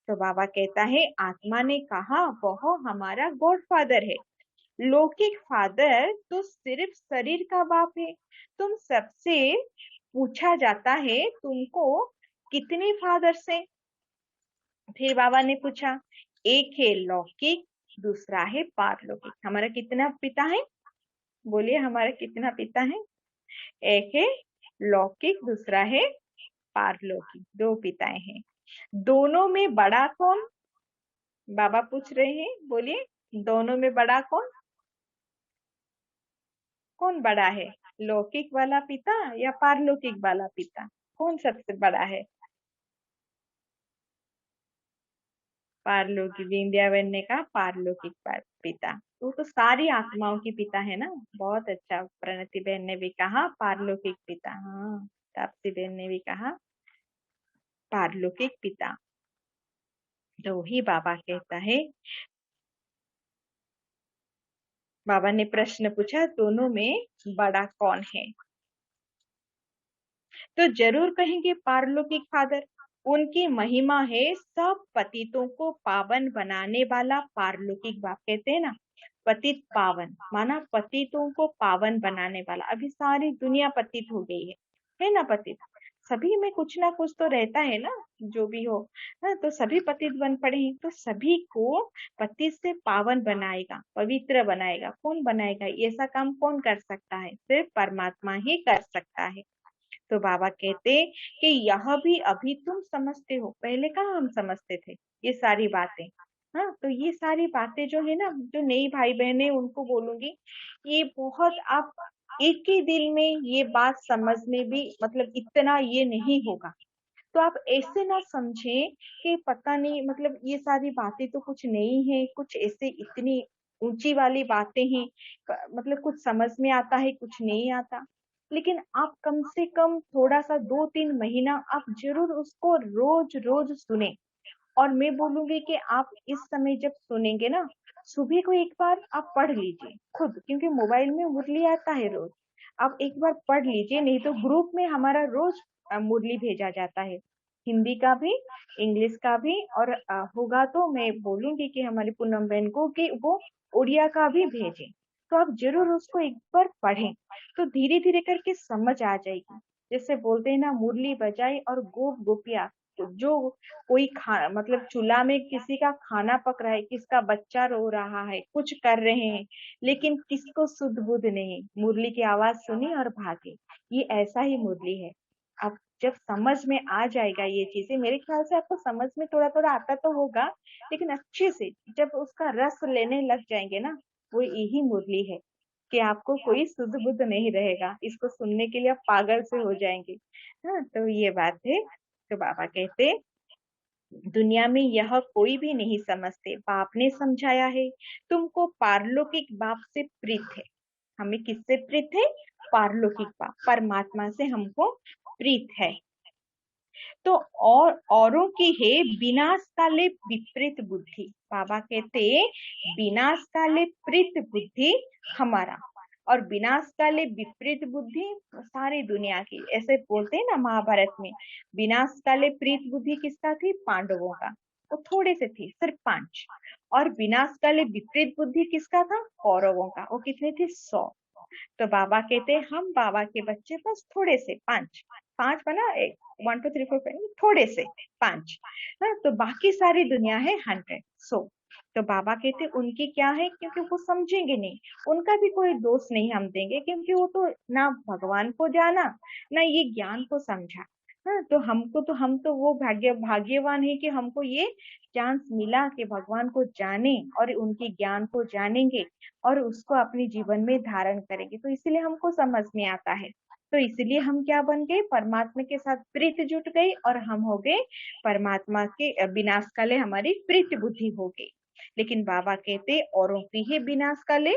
तो बाबा कहता है आत्मा ने कहा वह हमारा गॉड फादर है। लौकिक फादर तो सिर्फ शरीर का बाप है। तुम सबसे पूछा जाता है तुमको कितने फादर्स हैं? फिर बाबा ने पूछा, एक है लौकिक, दूसरा है पारलौकिक। हमारा कितना पिता है? बोलिए, हमारा कितना पिता है? एक है लौकिक, दूसरा है पारलौकिक, दो पिताएं हैं। दोनों में बड़ा कौन? बाबा पूछ रहे हैं, बोलिए, दोनों में बड़ा कौन? कौन बड़ा है? लौकिक वाला पिता या पारलौकिक वाला पिता? कौन सबसे बड़ा है? पारलौकिक, वृंदावन ने कहा पारलौकिक पिता। वो तो सारी आत्माओं की पिता है ना। बहुत अच्छा, प्रणति बहन ने भी कहा पारलौकिक पिता। हाँ, ताप्ती बहन ने भी कहा पारलौकिक पिता। तो ही बाबा कहता है, बाबा ने प्रश्न पूछा दोनों में बड़ा कौन है? तो जरूर कहेंगे पारलौकिक फादर। उनकी महिमा है सब पतितों को पावन बनाने वाला पारलौकिक बाप। कहते हैं ना पतित पावन, माना पतितों को पावन बनाने वाला। अभी सारी दुनिया पतित हो गई है ना? पतित सभी में कुछ ना कुछ तो रहता है ना, जो भी हो ना, तो सभी पतित बन पड़े हैं। तो सभी को पतित से पावन बनाएगा, पवित्र बनाएगा। कौन बनाएगा? ऐसा काम कौन कर सकता है? सिर्फ परमात्मा ही कर सकता है। तो बाबा कहते कि यह भी अभी तुम समझते हो, पहले कहाँ हम समझते थे ये सारी बातें। हाँ, तो ये सारी बातें जो है ना, जो नई भाई बहनें उनको बोलूंगी, ये बहुत आप एक ही दिन में ये बात समझने भी मतलब इतना ये नहीं होगा। तो आप ऐसे ना समझे कि पता नहीं, मतलब ये सारी बातें तो कुछ नहीं है, कुछ ऐसे इतनी ऊंची वाली बातें हैं, मतलब कुछ समझ में आता है, कुछ नहीं आता। लेकिन आप कम से कम थोड़ा सा 2-3 महीना आप जरूर उसको रोज रोज सुने। और मैं बोलूंगी कि आप इस समय जब सुनेंगे ना, सुबह को एक बार आप पढ़ लीजिए खुद, क्योंकि मोबाइल में मुरली आता है रोज। आप एक बार पढ़ लीजिए, नहीं तो ग्रुप में हमारा रोज मुरली भेजा जाता है, हिंदी का भी, इंग्लिश का भी, और होगा तो मैं बोलूंगी कि हमारी पूनम बहन को कि वो उड़िया का भी भेजें। तो आप जरूर उसको एक बार पढ़ें, तो धीरे धीरे करके समझ आ जाएगी। जैसे बोलते हैं ना, मुरली बजाई और गोप गोपिया, जो कोई मतलब चूल्हा में किसी का खाना पक रहा है, किसका बच्चा रो रहा है, कुछ कर रहे हैं, लेकिन किसको सुध बुध नहीं, मुरली की आवाज सुनी और भागे। ये ऐसा ही मुरली है। अब जब समझ में आ जाएगा ये चीजें, मेरे ख्याल से आपको समझ में थोड़ा थोड़ा आता तो होगा, लेकिन अच्छे से जब उसका रस लेने लग जाएंगे ना, वो यही मुरली है कि आपको कोई सुध बुध नहीं रहेगा, इसको सुनने के लिए आप पागल से हो जाएंगे। हाँ, तो ये बात है। तो बाबा कहते दुनिया में यह कोई भी नहीं समझते, बाप ने समझाया है। तुमको पारलौकिक बाप से प्रीत है। हमें किससे प्रीत है? पारलौकिक बाप, परमात्मा से हमको प्रीत है। तो और औरों की है विनाश काले विपरीत बुद्धि। बाबा कहते विनाश काले प्रीत बुद्धि हमारा, और विनाश काले विपरीत बुद्धि सारी दुनिया की। ऐसे बोलते हैं ना महाभारत में, विनाश काले प्रीत बुद्धि किसका थी? पांडवों का। वो थोड़े से थे, सिर्फ 5। और विनाश काले विपरीत बुद्धि किसका था? कौरवों का। वो कितने थे? 100। तो बाबा कहते हम बाबा के बच्चे बस थोड़े से 5 5 बना, 1 2 3 4 5, थोड़े से 5। तो बाकी सारी दुनिया है 100 100। तो बाबा कहते उनकी क्या है, क्योंकि वो समझेंगे नहीं, उनका भी कोई दोष नहीं हम देंगे, क्योंकि वो तो ना भगवान को जाना, ना ये ज्ञान को समझा। हाँ, तो हम तो वो भाग्यवान है कि हमको ये चांस मिला कि भगवान को जाने और उनके ज्ञान को जानेंगे और उसको अपने जीवन में धारण करेंगे। तो इसलिए हमको समझ में आता है। तो इसलिए हम क्या बन गए? परमात्मा के साथ प्रीत जुट गई, और हम हो गए परमात्मा के विनाश काले हमारी प्रीत बुद्धि हो गई। लेकिन बाबा कहते औरों की ही विनाश काले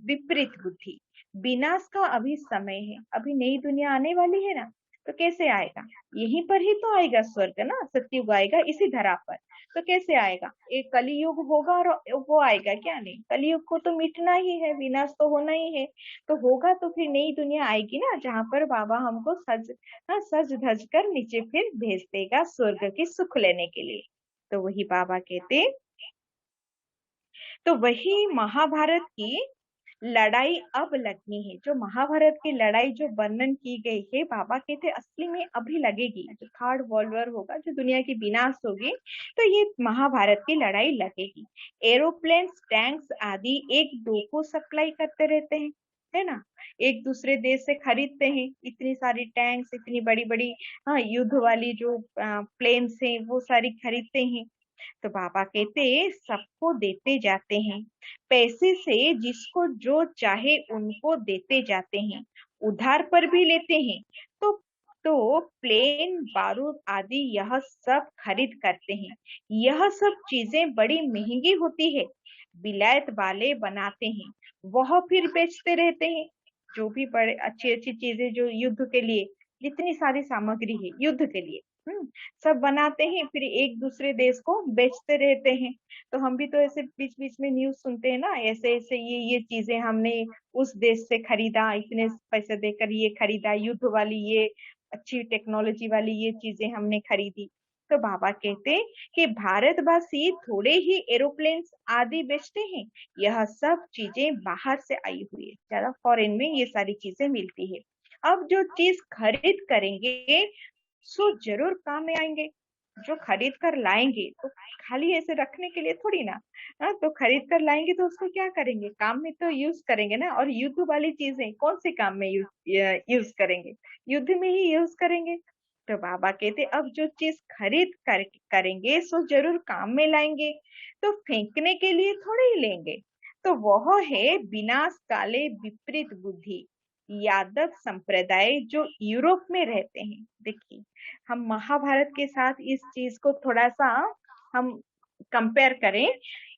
विपरीत बुद्धि। विनाश का अभी समय है, अभी नई दुनिया आने वाली है ना, तो कैसे आएगा? यहीं पर ही तो आएगा स्वर्ग ना, सत्युग आएगा इसी धरा पर। तो कैसे आएगा? एक कलियुग होगा और वो आएगा क्या? नहीं, कलियुग को तो मिटना ही है, विनाश तो होना ही है। तो होगा तो फिर नई दुनिया आएगी ना, जहाँ पर बाबा हमको सज धज कर नीचे फिर भेज देगा स्वर्ग की सुख लेने के लिए। तो वही बाबा कहते, तो वही महाभारत की लड़ाई अब लगनी है। जो महाभारत की लड़ाई जो वर्णन की गई है, बाबा कहते असली में अभी लगेगी। जो थर्ड वर्ल्ड वॉर होगा, जो दुनिया की विनाश होगी, तो ये महाभारत की लड़ाई लगेगी। एरोप्लेन, टैंक्स आदि एक दो को सप्लाई करते रहते हैं, है ना। एक दूसरे देश से खरीदते हैं इतनी सारी टैंक्स, इतनी बड़ी बड़ी, हाँ, युद्ध वाली जो प्लेन्स हैं वो सारी खरीदते हैं। तो बाबा कहते सबको देते जाते हैं, पैसे से जिसको जो चाहे उनको देते जाते हैं, उधार पर भी लेते हैं। तो प्लेन बारूद आदि यह सब खरीद करते हैं। यह सब चीजें बड़ी महंगी होती है, विलायत वाले बनाते हैं, वह फिर बेचते रहते हैं। जो भी बड़े अच्छी अच्छी चीजें जो युद्ध के लिए, जितनी सारी सामग्री है युद्ध के लिए, सब बनाते हैं, फिर एक दूसरे देश को बेचते रहते हैं। तो हम भी तो ऐसे बीच बीच में न्यूज सुनते हैं ना, ऐसे ऐसे ये चीजें हमने उस देश से खरीदा, इतने पैसे देकर ये खरीदा, युद्ध वाली ये अच्छी टेक्नोलॉजी वाली ये चीजें हमने खरीदी। तो बाबा कहते कि भारतवासी थोड़े ही एरोप्लेन्स आदि बेचते हैं, यह सब चीजें बाहर से आई हुई है, ज्यादा फॉरेन में ये सारी चीजें मिलती है। अब जो चीज खरीद करेंगे सो जरूर काम में आएंगे। जो खरीद कर लाएंगे तो खाली ऐसे रखने के लिए थोड़ी ना, हाँ, तो खरीद कर लाएंगे तो उसको क्या करेंगे, काम में तो यूज करेंगे ना। और युद्ध वाली चीजें कौन से काम में यूज करेंगे, युद्ध में ही यूज करेंगे। तो बाबा कहते अब जो चीज खरीद कर करेंगे सो जरूर काम में लाएंगे, तो फेंकने के लिए थोड़े ही लेंगे। तो वह है विनाश काले विपरीत बुद्धि यादव संप्रदाय जो यूरोप में रहते हैं। देखिए, हम महाभारत के साथ इस चीज को थोड़ा सा हम कंपेयर करें,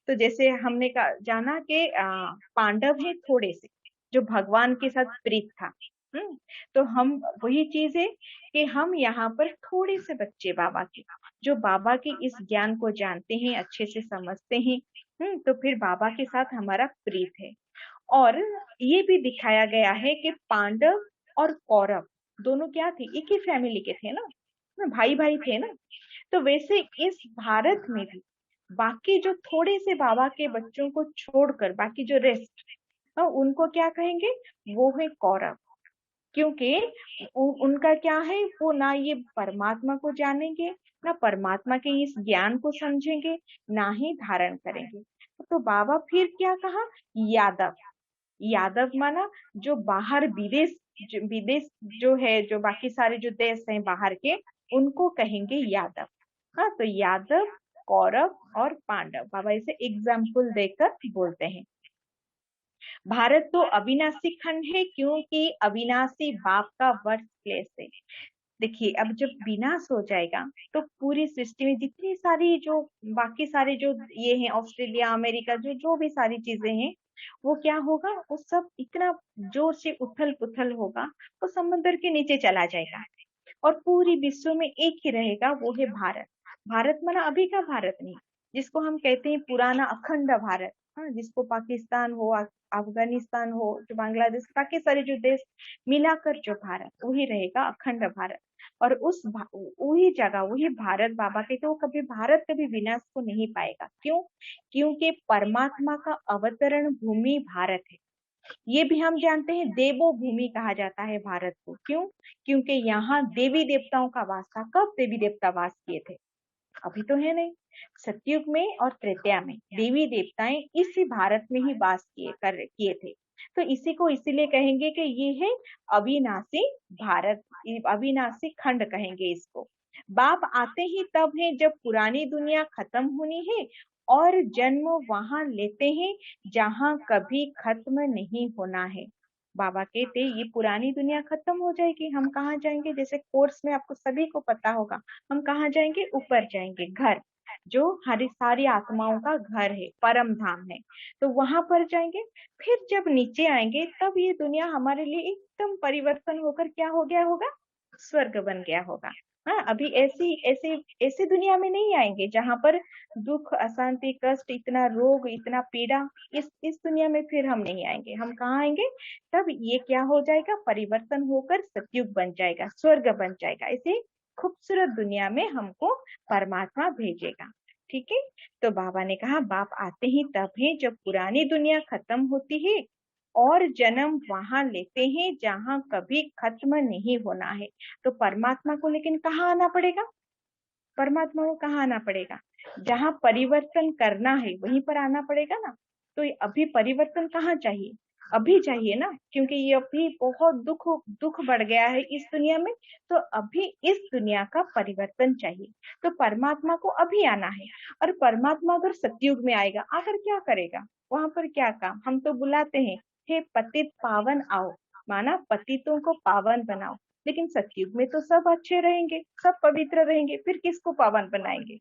तो जैसे हमने जाना कि पांडव है थोड़े से, जो भगवान के साथ प्रीत था। तो हम वही चीज है कि हम यहाँ पर थोड़े से बच्चे बाबा के, जो बाबा के इस ज्ञान को जानते हैं, अच्छे से समझते हैं, तो फिर बाबा के साथ हमारा प्रीत है। और ये भी दिखाया गया है कि पांडव और कौरव दोनों क्या थे, एक ही फैमिली के थे ना, भाई भाई थे ना। तो वैसे इस भारत में भी बाकी जो थोड़े से बाबा के बच्चों को छोड़कर बाकी जो रेस्ट, उनको क्या कहेंगे, वो है कौरव। क्योंकि उनका क्या है, वो ना ये परमात्मा को जानेंगे, ना परमात्मा के इस ज्ञान को समझेंगे, ना ही धारण करेंगे। तो बाबा फिर क्या कहा, यादव। यादव माना जो बाहर विदेश, विदेश जो है, जो बाकी सारे जो देश हैं बाहर के, उनको कहेंगे यादव। हाँ, तो यादव, कौरव और पांडव, बाबा इसे एग्जाम्पल देकर बोलते हैं। भारत तो अविनाशी खंड है, क्योंकि अविनाशी बाप का बर्थ प्लेस है। देखिए, अब जब विनाश हो जाएगा तो पूरी सृष्टि में जितनी सारी जो बाकी सारे जो ये हैं, ऑस्ट्रेलिया, अमेरिका, जो जो भी सारी चीजें हैं, वो क्या होगा, वो सब इतना जोर से उथल पुथल होगा, वो समुद्र के नीचे चला जाएगा। और पूरी विश्व में एक ही रहेगा, वो है भारत। भारत माना अभी का भारत नहीं, जिसको हम कहते हैं पुराना अखंड भारत, हाँ, जिसको पाकिस्तान हो, अफगानिस्तान हो, जो बांग्लादेश, बाकी सारे जो देश मिलाकर जो भारत, वही रहेगा अखंड भारत। और उस वही जगह, वही भारत, बाबा के तो कभी भारत कभी विनाश को नहीं पाएगा। क्यों? क्योंकि परमात्मा का अवतरण भूमि भारत है। ये भी हम जानते हैं, देवो भूमि कहा जाता है भारत को। क्यों? क्योंकि यहाँ देवी देवताओं का वास था। कब देवी देवता वास किए थे? अभी तो है नहीं। सतयुग में और त्रेता में देवी देवताएं इसी भारत में ही वास किए थे। तो इसी को इसीलिए कहेंगे कि ये है अविनाशी भारत, अविनाशी खंड कहेंगे इसको। बाप आते ही तब है जब पुरानी दुनिया खत्म होनी है, और जन्म वहां लेते हैं जहां कभी खत्म नहीं होना है। बाबा कहते ये पुरानी दुनिया खत्म हो जाएगी, हम कहाँ जाएंगे? जैसे कोर्स में आपको सभी को पता होगा, हम कहाँ जाएंगे? ऊपर जाएंगे, घर, जो हमारी सारी आत्माओं का घर है, परम धाम है। तो वहां पर जाएंगे। फिर जब नीचे आएंगे तब ये दुनिया हमारे लिए एकदम परिवर्तन होकर क्या हो गया होगा? स्वर्ग बन गया होगा। हाँ, अभी ऐसी ऐसी ऐसी दुनिया में नहीं आएंगे जहां पर दुख, अशांति, कष्ट, इतना रोग, इतना पीड़ा, इस दुनिया में फिर हम नहीं आएंगे। हम कहाँ आएंगे? तब ये क्या हो जाएगा? परिवर्तन होकर सतयुग बन जाएगा, स्वर्ग बन जाएगा। ऐसे खूबसूरत दुनिया में हमको परमात्मा भेजेगा। ठीक है। तो बाबा ने कहा बाप आते ही तब है जब पुरानी दुनिया खत्म होती है और जन्म वहां लेते हैं जहां कभी खत्म नहीं होना है। तो परमात्मा को लेकिन कहाँ आना पड़ेगा? परमात्मा को कहाँ आना पड़ेगा? जहां परिवर्तन करना है वहीं पर आना पड़ेगा ना। तो अभी परिवर्तन कहाँ चाहिए? अभी चाहिए ना, क्योंकि ये अभी बहुत दुख दुख बढ़ गया है इस दुनिया में, तो अभी इस दुनिया का परिवर्तन चाहिए। तो परमात्मा को अभी आना है। और परमात्मा अगर सतयुग में आएगा, आकर क्या करेगा, वहां पर क्या काम? हम तो बुलाते हैं, हे पतित पावन आओ, माना पतितों को पावन बनाओ। लेकिन सतयुग में तो सब अच्छे रहेंगे, सब पवित्र रहेंगे, फिर किसको पावन बनाएंगे?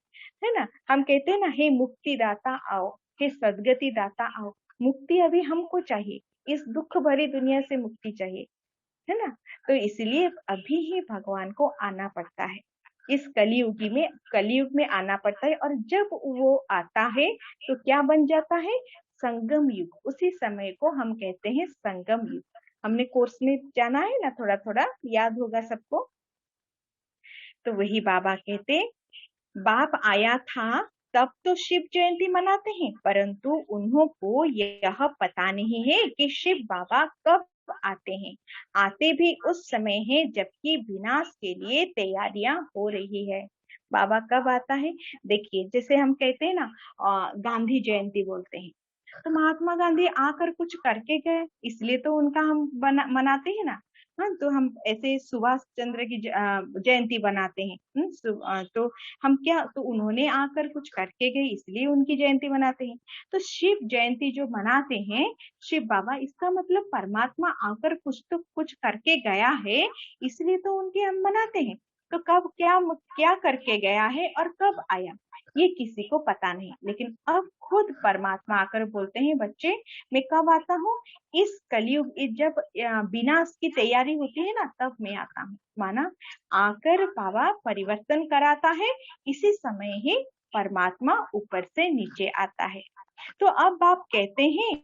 है ना। हम कहते हैं ना, हे मुक्ति दाता आओ, हे सदगति दाता आओ। मुक्ति अभी हमको चाहिए, इस दुख भरी दुनिया से मुक्ति चाहिए, है ना। तो इसलिए अभी ही भगवान को आना पड़ता है, इस कलयुग में आना पड़ता है। और जब वो आता है तो क्या बन जाता है? संगम युग। उसी समय को हम कहते हैं संगम युग। हमने कोर्स में जाना है ना, थोड़ा थोड़ा याद होगा सबको। तो वही बाबा कहते, बाप आया था तब तो शिव जयंती मनाते हैं, परंतु उन्हों को यह पता नहीं है कि शिव बाबा कब आते हैं। आते भी उस समय है जबकि विनाश के लिए तैयारियां हो रही है। बाबा कब आता है? देखिए, जैसे हम कहते हैं ना, गांधी जयंती बोलते हैं, तो महात्मा गांधी आकर कुछ करके गए, इसलिए तो उनका हम मनाते हैं ना। हाँ, तो हम ऐसे सुभाष चंद्र की जयंती बनाते हैं। तो हम क्या, तो उन्होंने आकर कुछ करके गए, इसलिए उनकी जयंती मनाते हैं। तो शिव जयंती जो मनाते हैं, शिव बाबा, इसका मतलब परमात्मा आकर कुछ तो कुछ करके गया है, इसलिए तो उनके हम मनाते हैं। तो कब क्या क्या करके गया है और कब आया, ये किसी को पता नहीं। लेकिन अब खुद परमात्मा आकर बोलते हैं, बच्चे मैं कब आता हूँ? इस कलयुग, जब विनाश की तैयारी होती है ना, तब मैं आता हूँ। माना आकर बाबा परिवर्तन कराता है, इसी समय ही परमात्मा ऊपर से नीचे आता है। तो अब आप कहते हैं,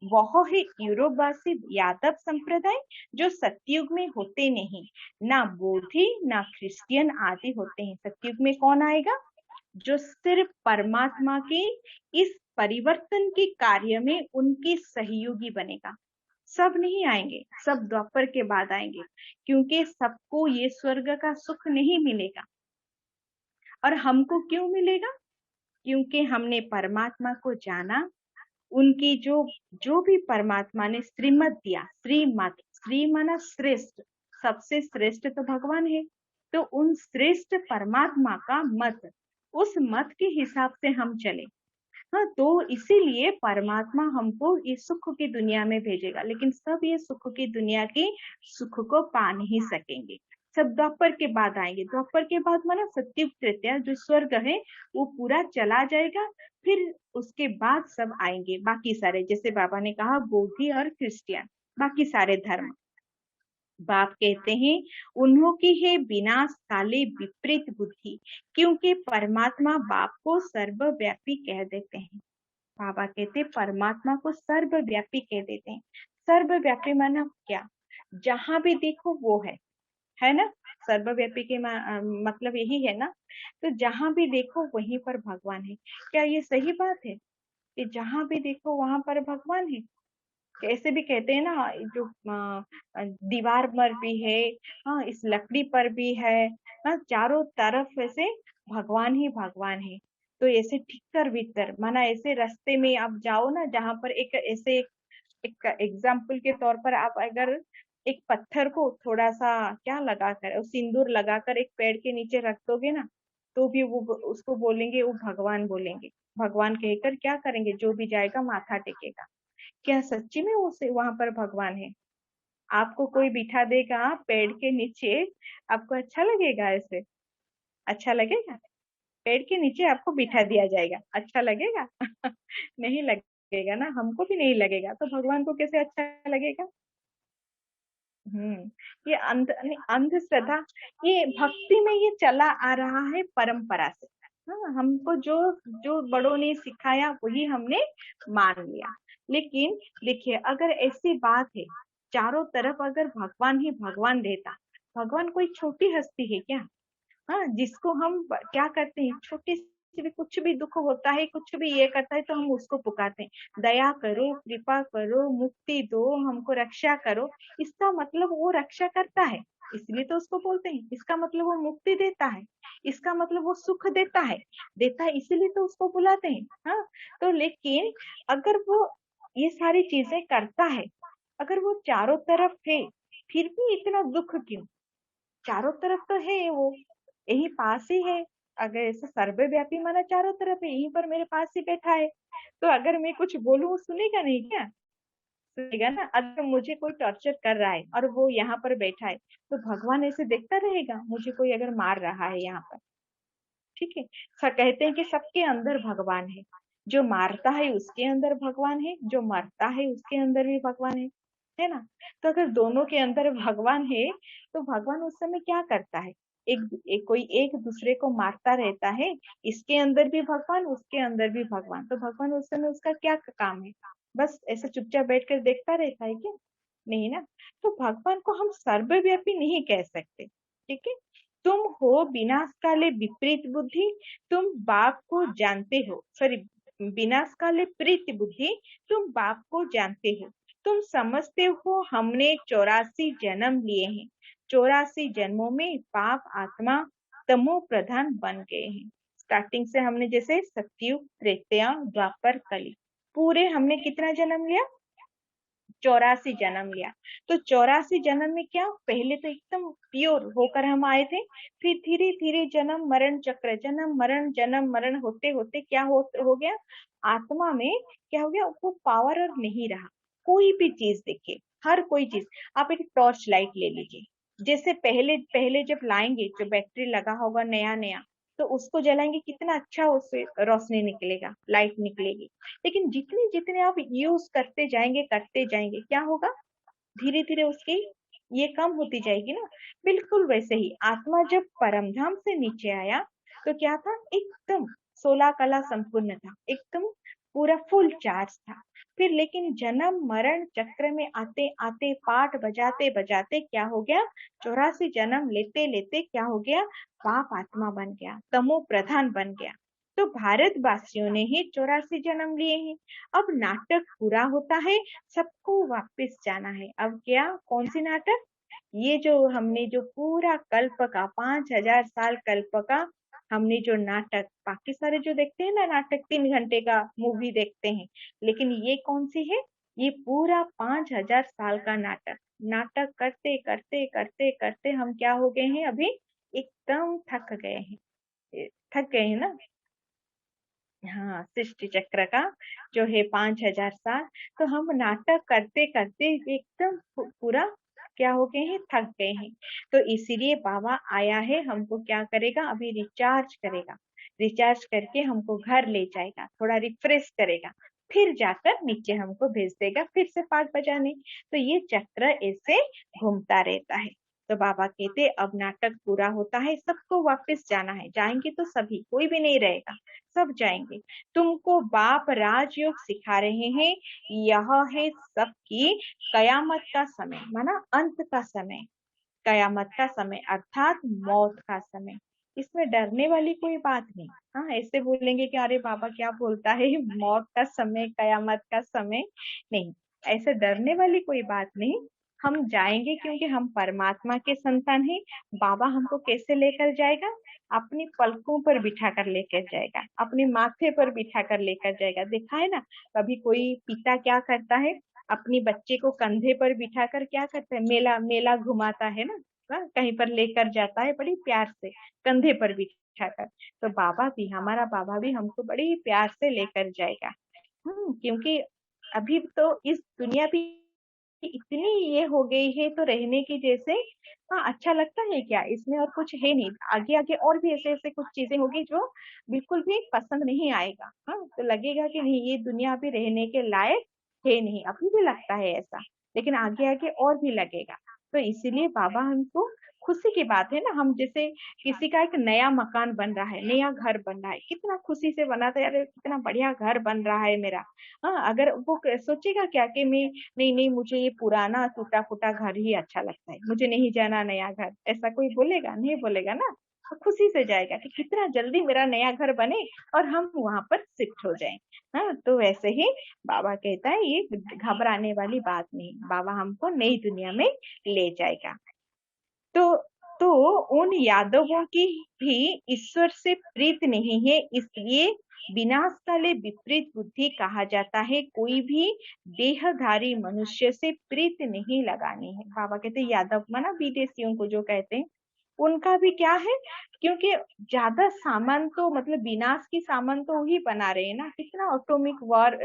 वह है यूरोपवासी यादव संप्रदाय जो सतयुग में होते नहीं, ना बोधि ना क्रिश्चियन आदि होते हैं। सतयुग में कौन आएगा? जो सिर्फ परमात्मा के इस परिवर्तन के कार्य में उनकी सहयोगी बनेगा। सब नहीं आएंगे, सब द्वापर के बाद आएंगे, क्योंकि सबको ये स्वर्ग का सुख नहीं मिलेगा। और हमको क्यों मिलेगा? क्योंकि हमने परमात्मा को जाना, उनकी जो भी परमात्मा ने श्रीमत दिया, श्रीमत, श्री माना श्रेष्ठ, सबसे श्रेष्ठ तो भगवान है। तो उन श्रेष्ठ परमात्मा का मत, उस मत के हिसाब से हम चले। हाँ, तो इसीलिए परमात्मा हमको इस सुख की दुनिया में भेजेगा, लेकिन सब ये सुख की दुनिया की सुख को पा नहीं सकेंगे, सब द्वापर के बाद आएंगे। द्वापर के बाद माना सत्युग तृतीया, जो स्वर्ग है वो पूरा चला जाएगा, फिर उसके बाद सब आएंगे बाकी सारे, जैसे बाबा ने कहा बौद्धि और क्रिश्चियन, बाकी सारे धर्म। बाप कहते हैं, उन्हों की है विनाश काले विपरीत बुद्धि, क्योंकि परमात्मा बाप को सर्वव्यापी कह देते हैं। बाबा कहते परमात्मा को सर्वव्यापी कह देते हैं। सर्वव्यापी माना क्या? जहां भी देखो वो है ना। सर्वव्यापी के मतलब यही है ना। तो जहां भी देखो वहीं पर भगवान है। क्या ये सही बात है कि जहां भी देखो वहां पर भगवान है? ऐसे भी कहते हैं ना, जो दीवार पर भी है, हाँ, इस लकड़ी पर भी है, हाँ, चारों तरफ ऐसे भगवान ही भगवान है। तो ऐसे ठिक्कर भीतर माना, ऐसे रास्ते में आप जाओ ना, जहां पर एक ऐसे एक एग्जाम्पल के तौर पर आप अगर एक पत्थर को थोड़ा सा क्या लगाकर, सिंदूर लगाकर एक पेड़ के नीचे रख दोगे ना, तो भी वो उसको बोलेंगे, वो भगवान बोलेंगे। भगवान कहकर क्या करेंगे? जो भी जाएगा माथा टेकेगा। क्या सच्ची में उसे वहां पर भगवान है? आपको कोई बिठा देगा पेड़ के नीचे, आपको अच्छा लगेगा? ऐसे अच्छा लगेगा? पेड़ के नीचे आपको बिठा दिया जाएगा, अच्छा लगेगा? नहीं लगेगा ना, हमको भी नहीं लगेगा, तो भगवान को कैसे अच्छा लगेगा? ये अंधश्रद्धा, ये भक्ति में ये चला आ रहा है परंपरा से। हाँ, हमको जो जो बड़ों ने सिखाया वही हमने मान लिया। लेकिन देखिए, अगर ऐसी बात है, चारों तरफ अगर भगवान ही भगवान रहता, भगवान कोई छोटी हस्ती है क्या? हाँ, जिसको हम क्या करते हैं, छोटी सी भी कुछ भी दुख होता है, कुछ भी ये करता है, तो हम उसको पुकारते हैं, दया करो, कृपा करो, मुक्ति दो, हमको रक्षा करो। इसका मतलब वो रक्षा करता है, इसलिए तो उसको बोलते हैं। इसका मतलब वो मुक्ति देता है, इसका मतलब वो सुख देता है, इसीलिए तो उसको बुलाते हैं। हाँ, तो लेकिन अगर वो ये सारी चीजें करता है, अगर वो चारों तरफ है फिर भी इतना दुख क्यों? चारों तरफ तो है वो, यही पास ही है। अगर ऐसे सर्वव्यापी माना चारों तरफ है, यहीं पर मेरे पास ही बैठा है, तो अगर मैं कुछ बोलूं वो सुनेगा नहीं क्या? सुनेगा ना। अगर मुझे कोई टॉर्चर कर रहा है और वो यहाँ पर बैठा है, तो भगवान ऐसे देखता रहेगा मुझे कोई अगर मार रहा है यहाँ पर? ठीक है। कहते हैं कि सबके अंदर भगवान है, जो मारता है उसके अंदर भगवान है, जो मरता है उसके अंदर भी भगवान है ना। तो अगर दोनों के अंदर भगवान है, तो भगवान उस समय क्या करता है? कोई एक दूसरे को मारता रहता है, इसके अंदर भी भगवान उसके अंदर भी भगवान, तो भगवान उस समय उसका क्या काम है? बस ऐसे चुपचाप बैठकर देखता रहता है क्या? नहीं ना। तो भगवान को हम सर्वव्यापी नहीं कह सकते। ठीक है। तुम हो विनाश काले विपरीत बुद्धि, तुम बाप को जानते हो, सॉरी, विनाश काले प्रीति बुद्धि, तुम बाप को जानते हो। तुम समझते हो हमने 84 जन्म लिए हैं, 84 जन्मों में पाप आत्मा तमो प्रधान बन गए हैं। स्टार्टिंग से हमने जैसे सतयुग, त्रेता, द्वापर, कली, पूरे हमने कितना जन्म लिया? 84 जन्म लिया। तो 84 जन्म में क्या, पहले तो एकदम प्योर होकर हम आए थे, फिर धीरे धीरे जन्म मरण चक्र, जन्म मरण होते होते क्या हो गया? आत्मा में क्या हो गया? वो पावर और नहीं रहा। कोई भी चीज देखिए, हर कोई चीज, आप एक टॉर्च लाइट ले लीजिए, जैसे पहले पहले जब लाएंगे, जो बैटरी लगा होगा नया नया, तो उसको जलाएंगे, कितना अच्छा उससे रोशनी निकलेगा, लाइट निकलेगी। लेकिन जितने जितने आप यूज करते जाएंगे क्या होगा? धीरे धीरे उसकी ये कम होती जाएगी ना। बिल्कुल वैसे ही आत्मा जब परमधाम से नीचे आया, तो क्या था? एकदम 16 कला संपूर्ण था, एकदम पूरा फुल चार्ज था। फिर लेकिन जन्म मरण चक्र में आते आते, पाठ बजाते बजाते क्या हो गया? 84 जन्म लेते लेते क्या हो गया? पाप आत्मा बन गया, तमो प्रधान बन गया। तो भारतवासियों ने ही 84 जन्म लिए हैं। अब नाटक पूरा होता है, सबको वापस जाना है। अब क्या, कौन सी नाटक? ये जो हमने जो पूरा कल्प का 5000 साल कल्प का हमने जो नाटक, बाकी सारे जो देखते हैं ना नाटक, 3 घंटे का मूवी देखते हैं, लेकिन ये कौन सी है? ये पूरा 5000 साल का नाटक। नाटक करते करते करते करते हम क्या हो गए हैं अभी? एकदम थक गए हैं, थक गए हैं ना। हाँ, सृष्टि चक्र का जो है 5000 साल, तो हम नाटक करते करते एकदम पूरा क्या हो गए हैं? थक गए हैं। तो इसीलिए बाबा आया है, हमको क्या करेगा? अभी रिचार्ज करेगा, रिचार्ज करके हमको घर ले जाएगा, थोड़ा रिफ्रेश करेगा, फिर जाकर नीचे हमको भेज देगा फिर से पाठ बजाने। तो ये चक्र ऐसे घूमता रहता है। तो बाबा कहते अब नाटक पूरा होता है, सबको वापस जाना है, जाएंगे तो सभी, कोई भी नहीं रहेगा, सब जाएंगे। तुमको बाप राजयोग सिखा रहे हैं, यह है सबकी कयामत का समय, माना अंत का समय, कयामत का समय अर्थात मौत का समय। इसमें डरने वाली कोई बात नहीं। हाँ, ऐसे बोलेंगे कि अरे बाबा क्या बोलता है, मौत का समय, कयामत का समय, नहीं, ऐसे डरने वाली कोई बात नहीं। हम जाएंगे क्योंकि हम परमात्मा के संतान हैं। बाबा हमको कैसे लेकर जाएगा? अपनी पलकों पर बिठा कर लेकर जाएगा, अपने माथे पर बिठा कर लेकर जाएगा। देखा है ना, कभी कोई पिता क्या करता है, अपनी बच्चे को कंधे पर बिठाकर क्या करता है? मेला मेला घुमाता है ना, कहीं पर लेकर जाता है बड़ी प्यार से, कंधे पर बिठाकर। तो बाबा भी, हमारा बाबा भी हमको बड़ी प्यार से लेकर जाएगा। क्योंकि अभी तो इस दुनिया भी इतनी ये हो गई है, तो रहने की जैसे, हाँ, अच्छा लगता है क्या? इसमें और कुछ है नहीं, आगे आगे और भी ऐसे ऐसे कुछ चीजें होगी जो बिल्कुल भी पसंद नहीं आएगा। हाँ, तो लगेगा कि नहीं, ये दुनिया भी रहने के लायक है नहीं, अभी भी लगता है ऐसा, लेकिन आगे आगे और भी लगेगा। तो इसीलिए बाबा हमको, खुशी की बात है ना, हम जैसे किसी का एक नया मकान बन रहा है, नया घर बन रहा है, कितना खुशी से बना था, यार कितना बढ़िया घर बन रहा है मेरा। हाँ, अगर वो सोचेगा क्या कि मैं, नहीं नहीं, मुझे ये पुराना टूटा फूटा घर ही अच्छा लगता है, मुझे नहीं जाना नया घर, ऐसा कोई बोलेगा? नहीं बोलेगा ना। तो खुशी से जाएगा कि कितना जल्दी मेरा नया घर बने और हम वहां पर शिफ्ट हो जाएं। हाँ, तो वैसे ही बाबा कहता है ये घबराने वाली बात नहीं, बाबा हमको नई दुनिया में ले जाएगा। तो तो उन यादवों की भी ईश्वर से प्रीत नहीं है, इसलिए विनाश काले विपरीत बुद्धि कहा जाता है। कोई भी देहधारी मनुष्य से प्रीत नहीं लगानी है। बाबा कहते यादव माना विदेशियों को जो कहते हैं, उनका भी क्या है, क्योंकि ज्यादा सामान तो मतलब विनाश की सामान तो वही बना रहे हैं ना। कितना एटॉमिक वार,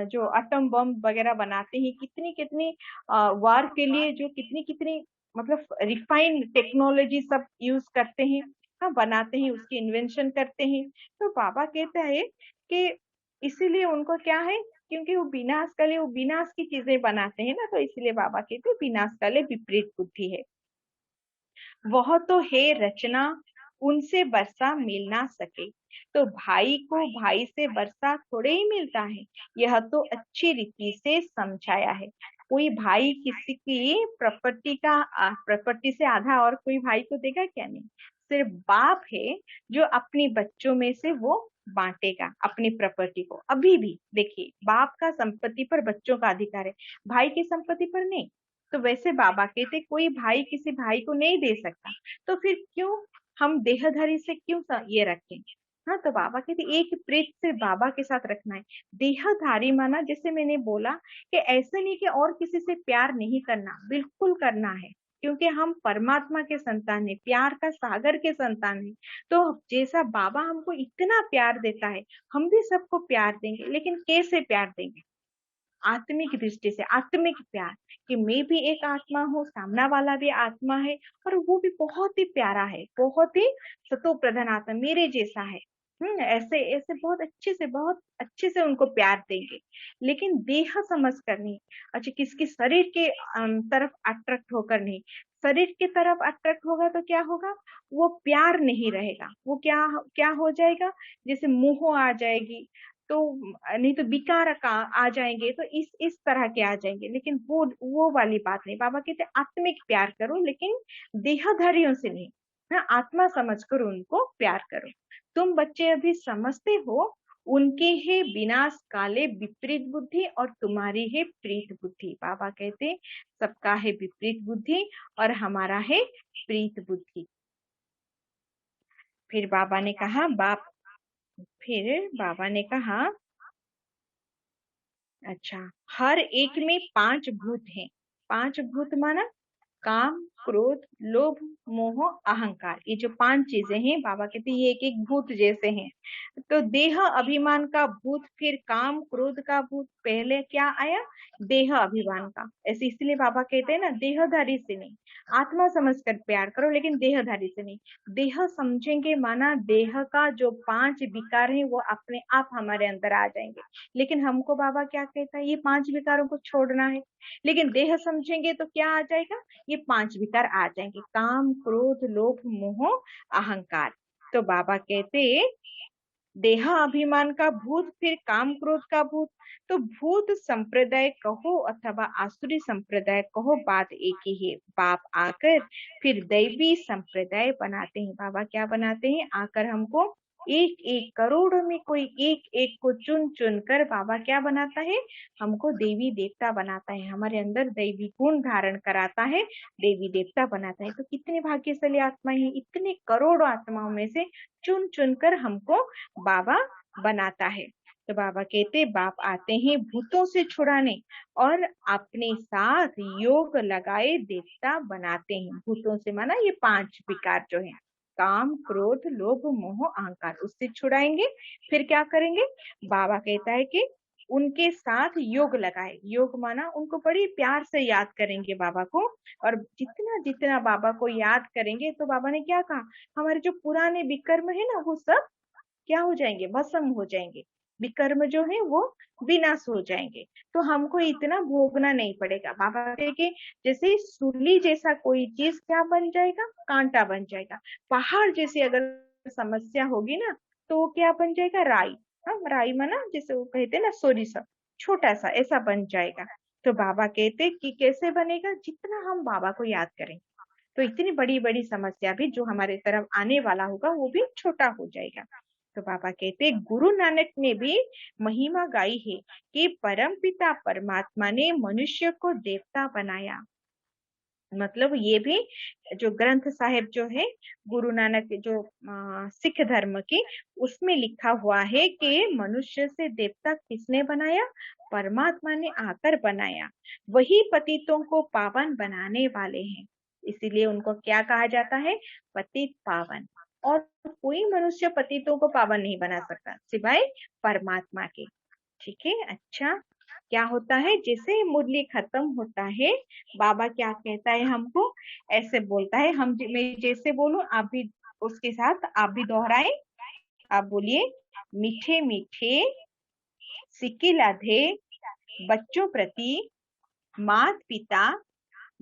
जो एटम बम वगैरह बनाते हैं, कितनी कितनी वार के लिए जो कितनी कितनी मतलब रिफाइंड टेक्नोलॉजी सब यूज करते हैं, हाँ बनाते हैं, उसकी इन्वेंशन करते हैं। तो बाबा कहता है कि इसीलिए उनको क्या है, क्योंकि वो विनाश काले, वो विनाश की चीजें बनाते हैं ना, तो इसलिए बाबा कहते हैं विनाश काले विपरीत बुद्धि है। वह तो है रचना, उनसे वर्षा मिल ना सके। तो भाई को भाई से वर्षा थोड़े ही मिलता है, यह तो अच्छी रीति से समझाया है। कोई भाई किसी की प्रॉपर्टी से आधा और कोई भाई को देगा क्या? नहीं। सिर्फ बाप है जो अपनी बच्चों में से वो बांटेगा अपनी प्रॉपर्टी को। अभी भी देखिए, बाप का संपत्ति पर बच्चों का अधिकार है, भाई की संपत्ति पर नहीं। तो वैसे बाबा कहते कोई भाई किसी भाई को नहीं दे सकता, तो फिर क्यों हम देहधारी से क्यों ये रखें? हाँ, तो बाबा कहते एक प्रीत से बाबा के साथ रखना है। देहधारी माना जैसे मैंने बोला कि ऐसे नहीं कि और किसी से प्यार नहीं करना, बिल्कुल करना है, क्योंकि हम परमात्मा के संतान है, प्यार का सागर के संतान है। तो जैसा बाबा हमको इतना प्यार देता है, हम भी सबको प्यार देंगे, लेकिन कैसे प्यार देंगे? आत्मिक दृष्टि से, आत्मिक प्यार, कि मैं भी एक आत्मा हूँ, सामना वाला भी आत्मा है, और वो भी बहुत ही प्यारा है, बहुत ही सतो प्रधान आत्मा मेरे जैसा है। ऐसे ऐसे बहुत अच्छे से उनको प्यार देंगे, लेकिन देह समझ कर नहीं। अच्छा, किसके शरीर के तरफ अट्रैक्ट होकर नहीं। शरीर की तरफ अट्रैक्ट होगा तो क्या होगा, वो प्यार नहीं रहेगा, वो क्या क्या हो जाएगा, जैसे मोह आ जाएगी, तो नहीं तो विकार का आ जाएंगे, तो इस तरह के आ जाएंगे। लेकिन वो वाली बात नहीं। बाबा कहते आत्मिक प्यार करो, लेकिन देहधारियों से नहीं, ना आत्मा समझकर उनको प्यार करो। तुम बच्चे अभी समझते हो, उनके है विनाश काले विपरीत बुद्धि और तुम्हारी है प्रीत बुद्धि। बाबा कहते सबका है विपरीत बुद्धि और हमारा है प्रीत बुद्धि। फिर बाबा ने कहा फिर बाबा ने कहा अच्छा, हर एक में 5 भूत हैं। 5 भूत माना काम, क्रोध, लोभ, मोह, अहंकार। ये जो 5 चीजें हैं, बाबा कहते हैं ये एक एक भूत जैसे हैं। तो देह अभिमान का भूत, फिर काम क्रोध का भूत, पहले क्या आया, देह अभिमान का। ऐसे इसलिए बाबा कहते हैं ना, देहधारी से नहीं, आत्मा समझकर प्यार करो, लेकिन देहधारी से नहीं। देह समझेंगे माना देह का जो 5 विकार है वो अपने आप हमारे अंदर आ जाएंगे। लेकिन हमको बाबा क्या कहता है, ये 5 विकारों को छोड़ना है। लेकिन देह समझेंगे तो क्या आ जाएगा, ये 5 विकार आ जाएंगे, काम क्रोध लोभ मोह अहंकार। तो बाबा कहते देह अभिमान का भूत, फिर काम क्रोध का भूत। तो भूत संप्रदाय कहो अथवा आसुरी संप्रदाय कहो, बात एक ही है। बाप आकर फिर दैवी संप्रदाय बनाते हैं। बाबा क्या बनाते हैं, आकर हमको एक एक करोड़ों में कोई एक एक को चुन चुन कर बाबा क्या बनाता है, हमको देवी देवता बनाता है, हमारे अंदर दैवी गुण धारण कराता है, देवी देवता बनाता है। तो कितने भाग्यशाली आत्माएं हैं, इतने करोड़ों आत्माओं में से चुन चुन कर हमको बाबा बनाता है। तो बाबा कहते बाप आते हैं भूतों से छुड़ाने और अपने साथ योग लगाए देवता बनाते हैं। भूतों से माना ये 5 विकार जो है, काम क्रोध लोभ मोह अहंकार, उससे छुड़ाएंगे। फिर क्या करेंगे, बाबा कहता है कि उनके साथ योग लगाए। योग माना उनको बड़ी प्यार से याद करेंगे बाबा को, और जितना जितना बाबा को याद करेंगे, तो बाबा ने क्या कहा, हमारे जो पुराने विकर्म है ना, वो सब क्या हो जाएंगे, भस्म हो जाएंगे। विकर्म जो है वो विनाश हो जाएंगे, तो हमको इतना भोगना नहीं पड़ेगा। बाबा कहते कि जैसे सूली जैसा कोई चीज क्या बन जाएगा, कांटा बन जाएगा। पहाड़ जैसी अगर समस्या होगी ना, तो वो क्या बन जाएगा, राई। हाँ, राई माना जैसे वो कहते हैं ना सोरिसा, छोटा सा ऐसा बन जाएगा। तो बाबा कहते कि कैसे बनेगा, जितना हम बाबा को याद करेंगे, तो इतनी बड़ी बड़ी समस्या भी जो हमारे तरफ आने वाला होगा वो भी छोटा हो जाएगा। तो बाबा कहते गुरु नानक ने भी महिमा गाई है कि परम पिता परमात्मा ने मनुष्य को देवता बनाया। मतलब ये भी जो ग्रंथ साहिब जो है गुरु नानक जो सिख धर्म की, उसमें लिखा हुआ है कि मनुष्य से देवता किसने बनाया? परमात्मा ने आकर बनाया। वही पतितों को पावन बनाने वाले हैं, इसीलिए उनको क्या कहा जाता है? पतित पावन। और कोई मनुष्य पतितों को पावन नहीं बना सकता सिवाय परमात्मा के। ठीक है। अच्छा, क्या होता है जैसे मुरली खत्म होता है, बाबा क्या कहता है हमको? ऐसे बोलता है, मैं जैसे बोलूं आप भी उसके साथ आप भी दोहराएं। आप बोलिए, मीठे मीठे सिक्के लाधे बच्चों प्रति मात पिता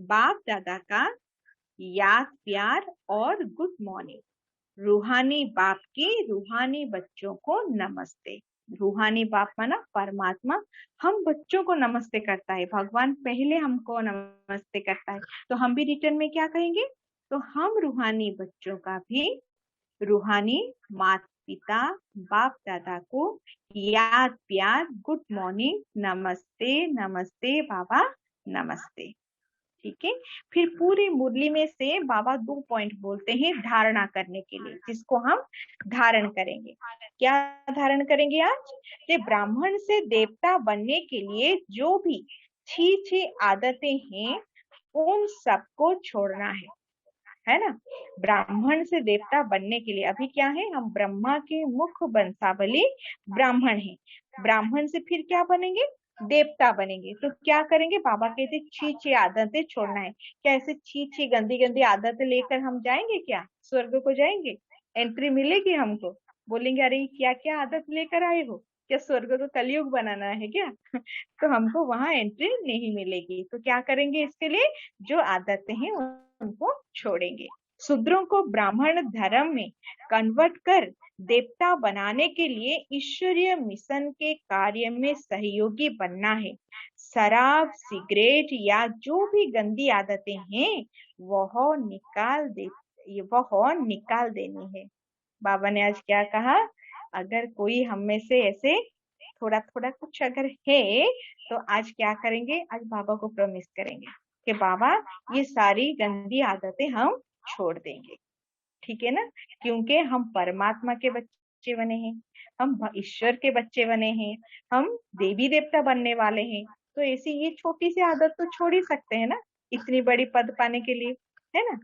बाप दादा का याद प्यार और गुड मॉर्निंग। रूहानी बाप की रूहानी बच्चों को नमस्ते। रूहानी बाप माना परमात्मा हम बच्चों को नमस्ते करता है। भगवान पहले हमको नमस्ते करता है, तो हम भी रिटर्न में क्या कहेंगे? तो हम रूहानी बच्चों का भी रूहानी माता पिता बाप दादा को याद प्यार गुड मॉर्निंग नमस्ते नमस्ते बाबा नमस्ते। ठीक है। फिर पूरी मुरली में से बाबा 2 पॉइंट बोलते हैं धारणा करने के लिए, जिसको हम धारण करेंगे। क्या धारण करेंगे आज? कि ब्राह्मण से देवता बनने के लिए जो भी छी आदतें हैं उन सबको छोड़ना है ना। ब्राह्मण से देवता बनने के लिए अभी क्या है? हम ब्रह्मा के मुख वंशावली ब्राह्मण हैं। ब्राह्मण से फिर क्या बनेंगे? देवता बनेंगे। तो क्या करेंगे? बाबा कहते छी आदतें छोड़ना है। क्या ऐसे छी गंदी गंदी आदतें लेकर हम जाएंगे क्या? स्वर्ग को जाएंगे? एंट्री मिलेगी हमको? बोलेंगे अरे क्या क्या आदत लेकर आए हो? क्या स्वर्ग को कलयुग बनाना है क्या? तो हमको वहां एंट्री नहीं मिलेगी। तो क्या करेंगे इसके लिए? जो आदतें हैं उनको छोड़ेंगे। शूद्रों को ब्राह्मण धर्म में कन्वर्ट कर देवता बनाने के लिए ईश्वरीय मिशन के कार्य में सहयोगी बनना है। शराब सिगरेट या जो भी गंदी आदतें हैं वह निकाल देनी है। बाबा ने आज क्या कहा? अगर कोई हम में से ऐसे थोड़ा थोड़ा कुछ अगर है तो आज क्या करेंगे? आज बाबा को प्रॉमिस करेंगे कि बाबा ये सारी गंदी आदतें हम छोड़ देंगे। ठीक है ना। क्योंकि हम परमात्मा के बच्चे बने हैं, हम ईश्वर के बच्चे बने हैं, हम देवी देवता बनने वाले हैं। तो ऐसी ये छोटी सी आदत तो छोड़ ही सकते हैं ना, इतनी बड़ी पद पाने के लिए, है ना।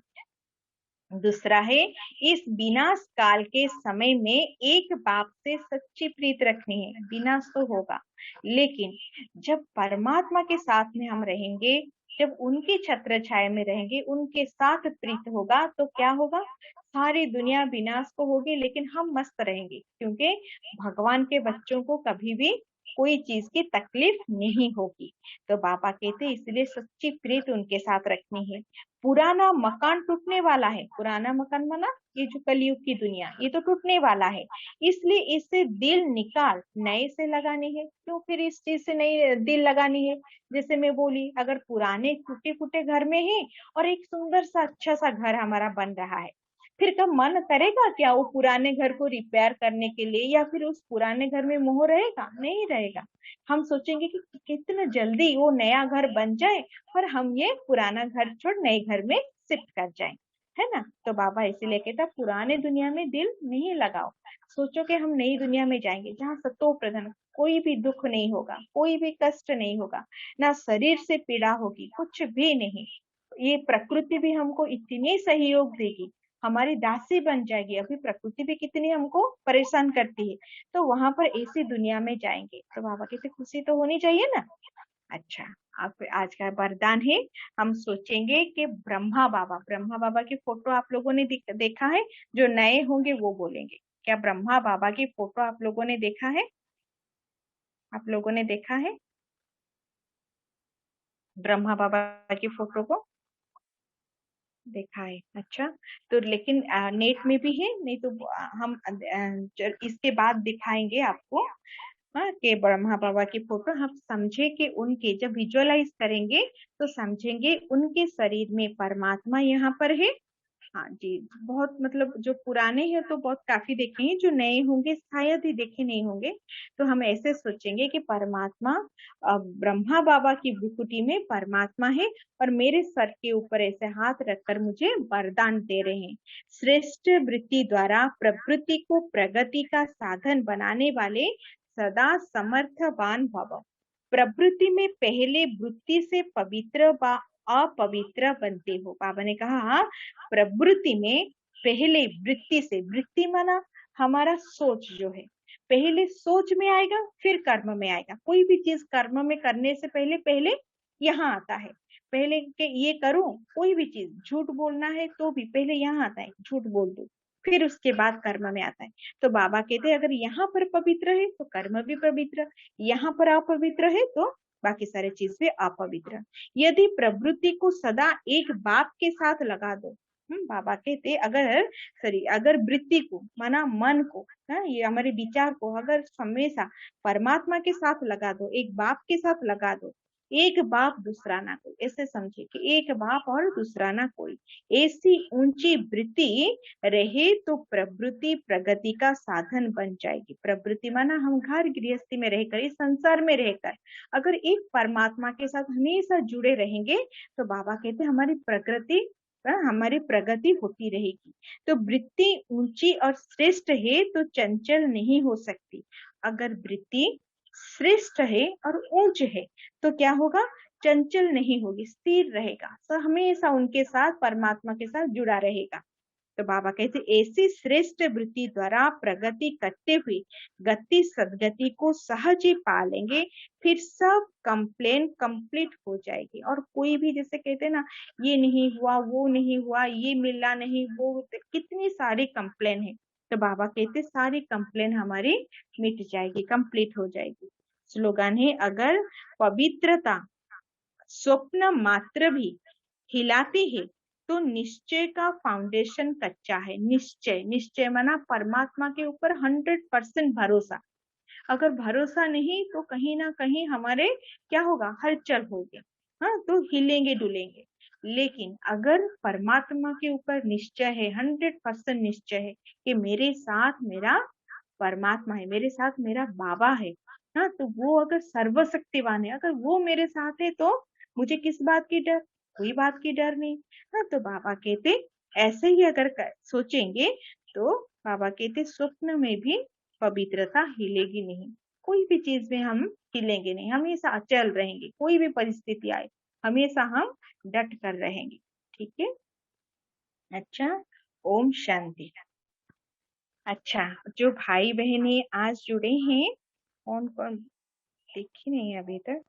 दूसरा है, इस विनाश काल के समय में एक बाप से सच्ची प्रीत रखनी है। विनाश तो होगा, लेकिन जब परमात्मा के साथ में हम रहेंगे, जब उनकी छत्र छाया में रहेंगे, उनके साथ प्रीत होगा, तो क्या होगा? सारी दुनिया विनाश को होगी लेकिन हम मस्त रहेंगे, क्योंकि भगवान के बच्चों को कभी भी कोई चीज की तकलीफ नहीं होगी। तो बाबा कहते इसलिए सच्ची प्रीत उनके साथ रखनी है। पुराना मकान टूटने वाला है। पुराना मकान माना ये जो कलयुग की दुनिया, ये तो टूटने वाला है, इसलिए इससे दिल निकाल नए से लगानी है। क्यों फिर इस चीज से नई दिल लगानी है? जैसे मैं बोली, अगर पुराने टूटे फूटे घर में है और एक सुंदर सा अच्छा सा घर हमारा बन रहा है, फिर कब मन करेगा क्या वो पुराने घर को रिपेयर करने के लिए? या फिर उस पुराने घर में मोह रहेगा? नहीं रहेगा। हम सोचेंगे कि कितना जल्दी वो नया घर बन जाए और हम ये पुराना घर छोड़ नए घर में शिफ्ट कर जाएं, है ना। तो बाबा इसीलिए कहता पुराने दुनिया में दिल नहीं लगाओ। सोचो कि हम नई दुनिया में जाएंगे जहाँ सतो प्रधान, कोई भी दुख नहीं होगा, कोई भी कष्ट नहीं होगा, ना शरीर से पीड़ा होगी, कुछ भी नहीं। ये प्रकृति भी हमको इतनी सहयोग देगी, हमारी दासी बन जाएगी। अभी प्रकृति भी कितनी हमको परेशान करती है, तो वहां पर ऐसी दुनिया में जाएंगे। तो बाबा कहते खुशी तो होनी चाहिए ना। अच्छा, आप आज का वरदान है, हम सोचेंगे कि ब्रह्मा बाबा की फोटो आप लोगों ने देखा है? जो नए होंगे वो बोलेंगे, क्या ब्रह्मा बाबा की फोटो आप लोगों ने देखा है? आप लोगों ने देखा है ब्रह्मा बाबा की फोटो को? देखा है। अच्छा, तो लेकिन नेट में भी है, नहीं तो हम इसके बाद दिखाएंगे आपको। हाँ, कि ब्रह्मा बाबा की फोटो हम समझे कि उनके जब विजुअलाइज करेंगे तो समझेंगे उनके शरीर में परमात्मा यहाँ पर है हाँ जी, बहुत मतलब जो पुराने हैं तो बहुत काफी देखे हैं, जो नए होंगे शायद ही देखे नहीं होंगे। तो हम ऐसे सोचेंगे कि परमात्मा ब्रह्मा बाबा की भ्रुकुटी में परमात्मा है और मेरे सर के ऊपर ऐसे हाथ रखकर मुझे वरदान दे रहे हैं। श्रेष्ठ वृत्ति द्वारा प्रवृत्ति को प्रगति का साधन बनाने वाले सदा समर्थवान भव। प्रवृत्ति में पहले वृत्ति से पवित्र व अपवित्र बनते हो। बाबा ने कहा प्रवृत्ति में पहले वृत्ति से, वृत्ति माना हमारा सोच जो है, पहले सोच में आएगा फिर कर्म में आएगा। कोई भी चीज कर्म में करने से पहले पहले यहाँ आता है, पहले के ये करूं, कोई भी चीज झूठ बोलना है तो भी पहले यहाँ आता है, झूठ बोल दो, फिर उसके बाद कर्म में आता है। तो बाबा कहते हैं अगर यहाँ पर पवित्र है तो कर्म भी पवित्र, यहाँ पर अपवित्र है तो बाकी सारे चीज भी अपवित्र। यदि प्रवृत्ति को सदा एक बाप के साथ लगा दो, बाबा कहते अगर वृत्ति को माना मन को, ये हमारे विचार को अगर हमेशा परमात्मा के साथ लगा दो, एक बाप के साथ लगा दो, एक बाप दूसरा ना कोई, ऐसे समझे कि एक बाप और दूसरा ना कोई, ऐसी ऊंची वृत्ति रहे तो प्रवृत्ति प्रगति का साधन बन जाएगी। प्रवृत्ति माना हम घर गृहस्थी में रहकर, इस संसार में रहकर अगर एक परमात्मा के साथ हमेशा जुड़े रहेंगे तो बाबा कहते हमारी प्रगति होती रहेगी। तो वृत्ति ऊंची और श्रेष्ठ है तो चंचल नहीं हो सकती। अगर वृत्ति श्रेष्ठ है और ऊंच है तो क्या होगा, चंचल नहीं होगी, स्थिर रहेगा, तो हमेशा उनके साथ परमात्मा के साथ जुड़ा रहेगा। तो बाबा कहते ऐसी श्रेष्ठ वृत्ति द्वारा प्रगति करते हुए गति सदगति को सहज ही पालेंगे, फिर सब कंप्लेन कंप्लीट हो जाएगी। और कोई भी जैसे कहते हैं ना, ये नहीं हुआ, वो नहीं हुआ, ये मिला नहीं, वो कितनी सारी कंप्लेन है, तो बाबा कहते सारी कंप्लेन हमारी मिट जाएगी, कंप्लीट हो जाएगी। स्लोगन है, अगर पवित्रता स्वप्न मात्र भी हिलाती है तो निश्चय का फाउंडेशन कच्चा है। निश्चय, निश्चय माना परमात्मा के ऊपर 100% भरोसा। अगर भरोसा नहीं तो कहीं ना कहीं हमारे क्या होगा, हलचल होगी, हाँ, तो हिलेंगे डुलेंगे। लेकिन अगर परमात्मा के ऊपर निश्चय है, 100% निश्चय है कि मेरे साथ मेरा परमात्मा है, मेरे साथ मेरा बाबा है, हाँ, तो वो अगर सर्वशक्तिवान है, अगर वो मेरे साथ है तो मुझे किस बात की डर, कोई बात की डर नहीं। हाँ, तो बाबा कहते ऐसे ही अगर सोचेंगे तो बाबा कहते स्वप्न में भी पवित्रता हिलेगी नहीं, कोई भी चीज में हम हिलेंगे नहीं, हमेशा अचल रहेंगे, कोई भी परिस्थिति आए हमेशा हम डट कर रहेंगे। ठीक है, अच्छा, ओम शांति। अच्छा, जो भाई बहने आज जुड़े हैं, कौन कौन देखे नहीं अभी तक,